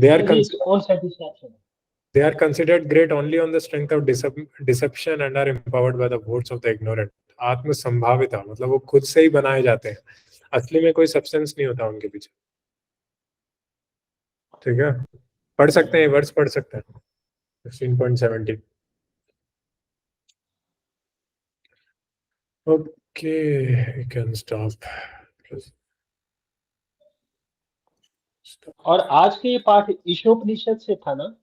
they are his own satisfaction. They are considered great only on the strength of deception and are empowered by the votes of the ignorant. आत्म संभाविता मतलब वो खुद से ही बनाए जाते हैं, असली में कोई सब्सटेंस नहीं होता उनके पीछे। ठीक है, पढ़ सकते हैं, वर्ड्स पढ़ सकते हैं 16.17। Okay, we can stop. और आज के ये पाठ ईशोपनिषद से था ना?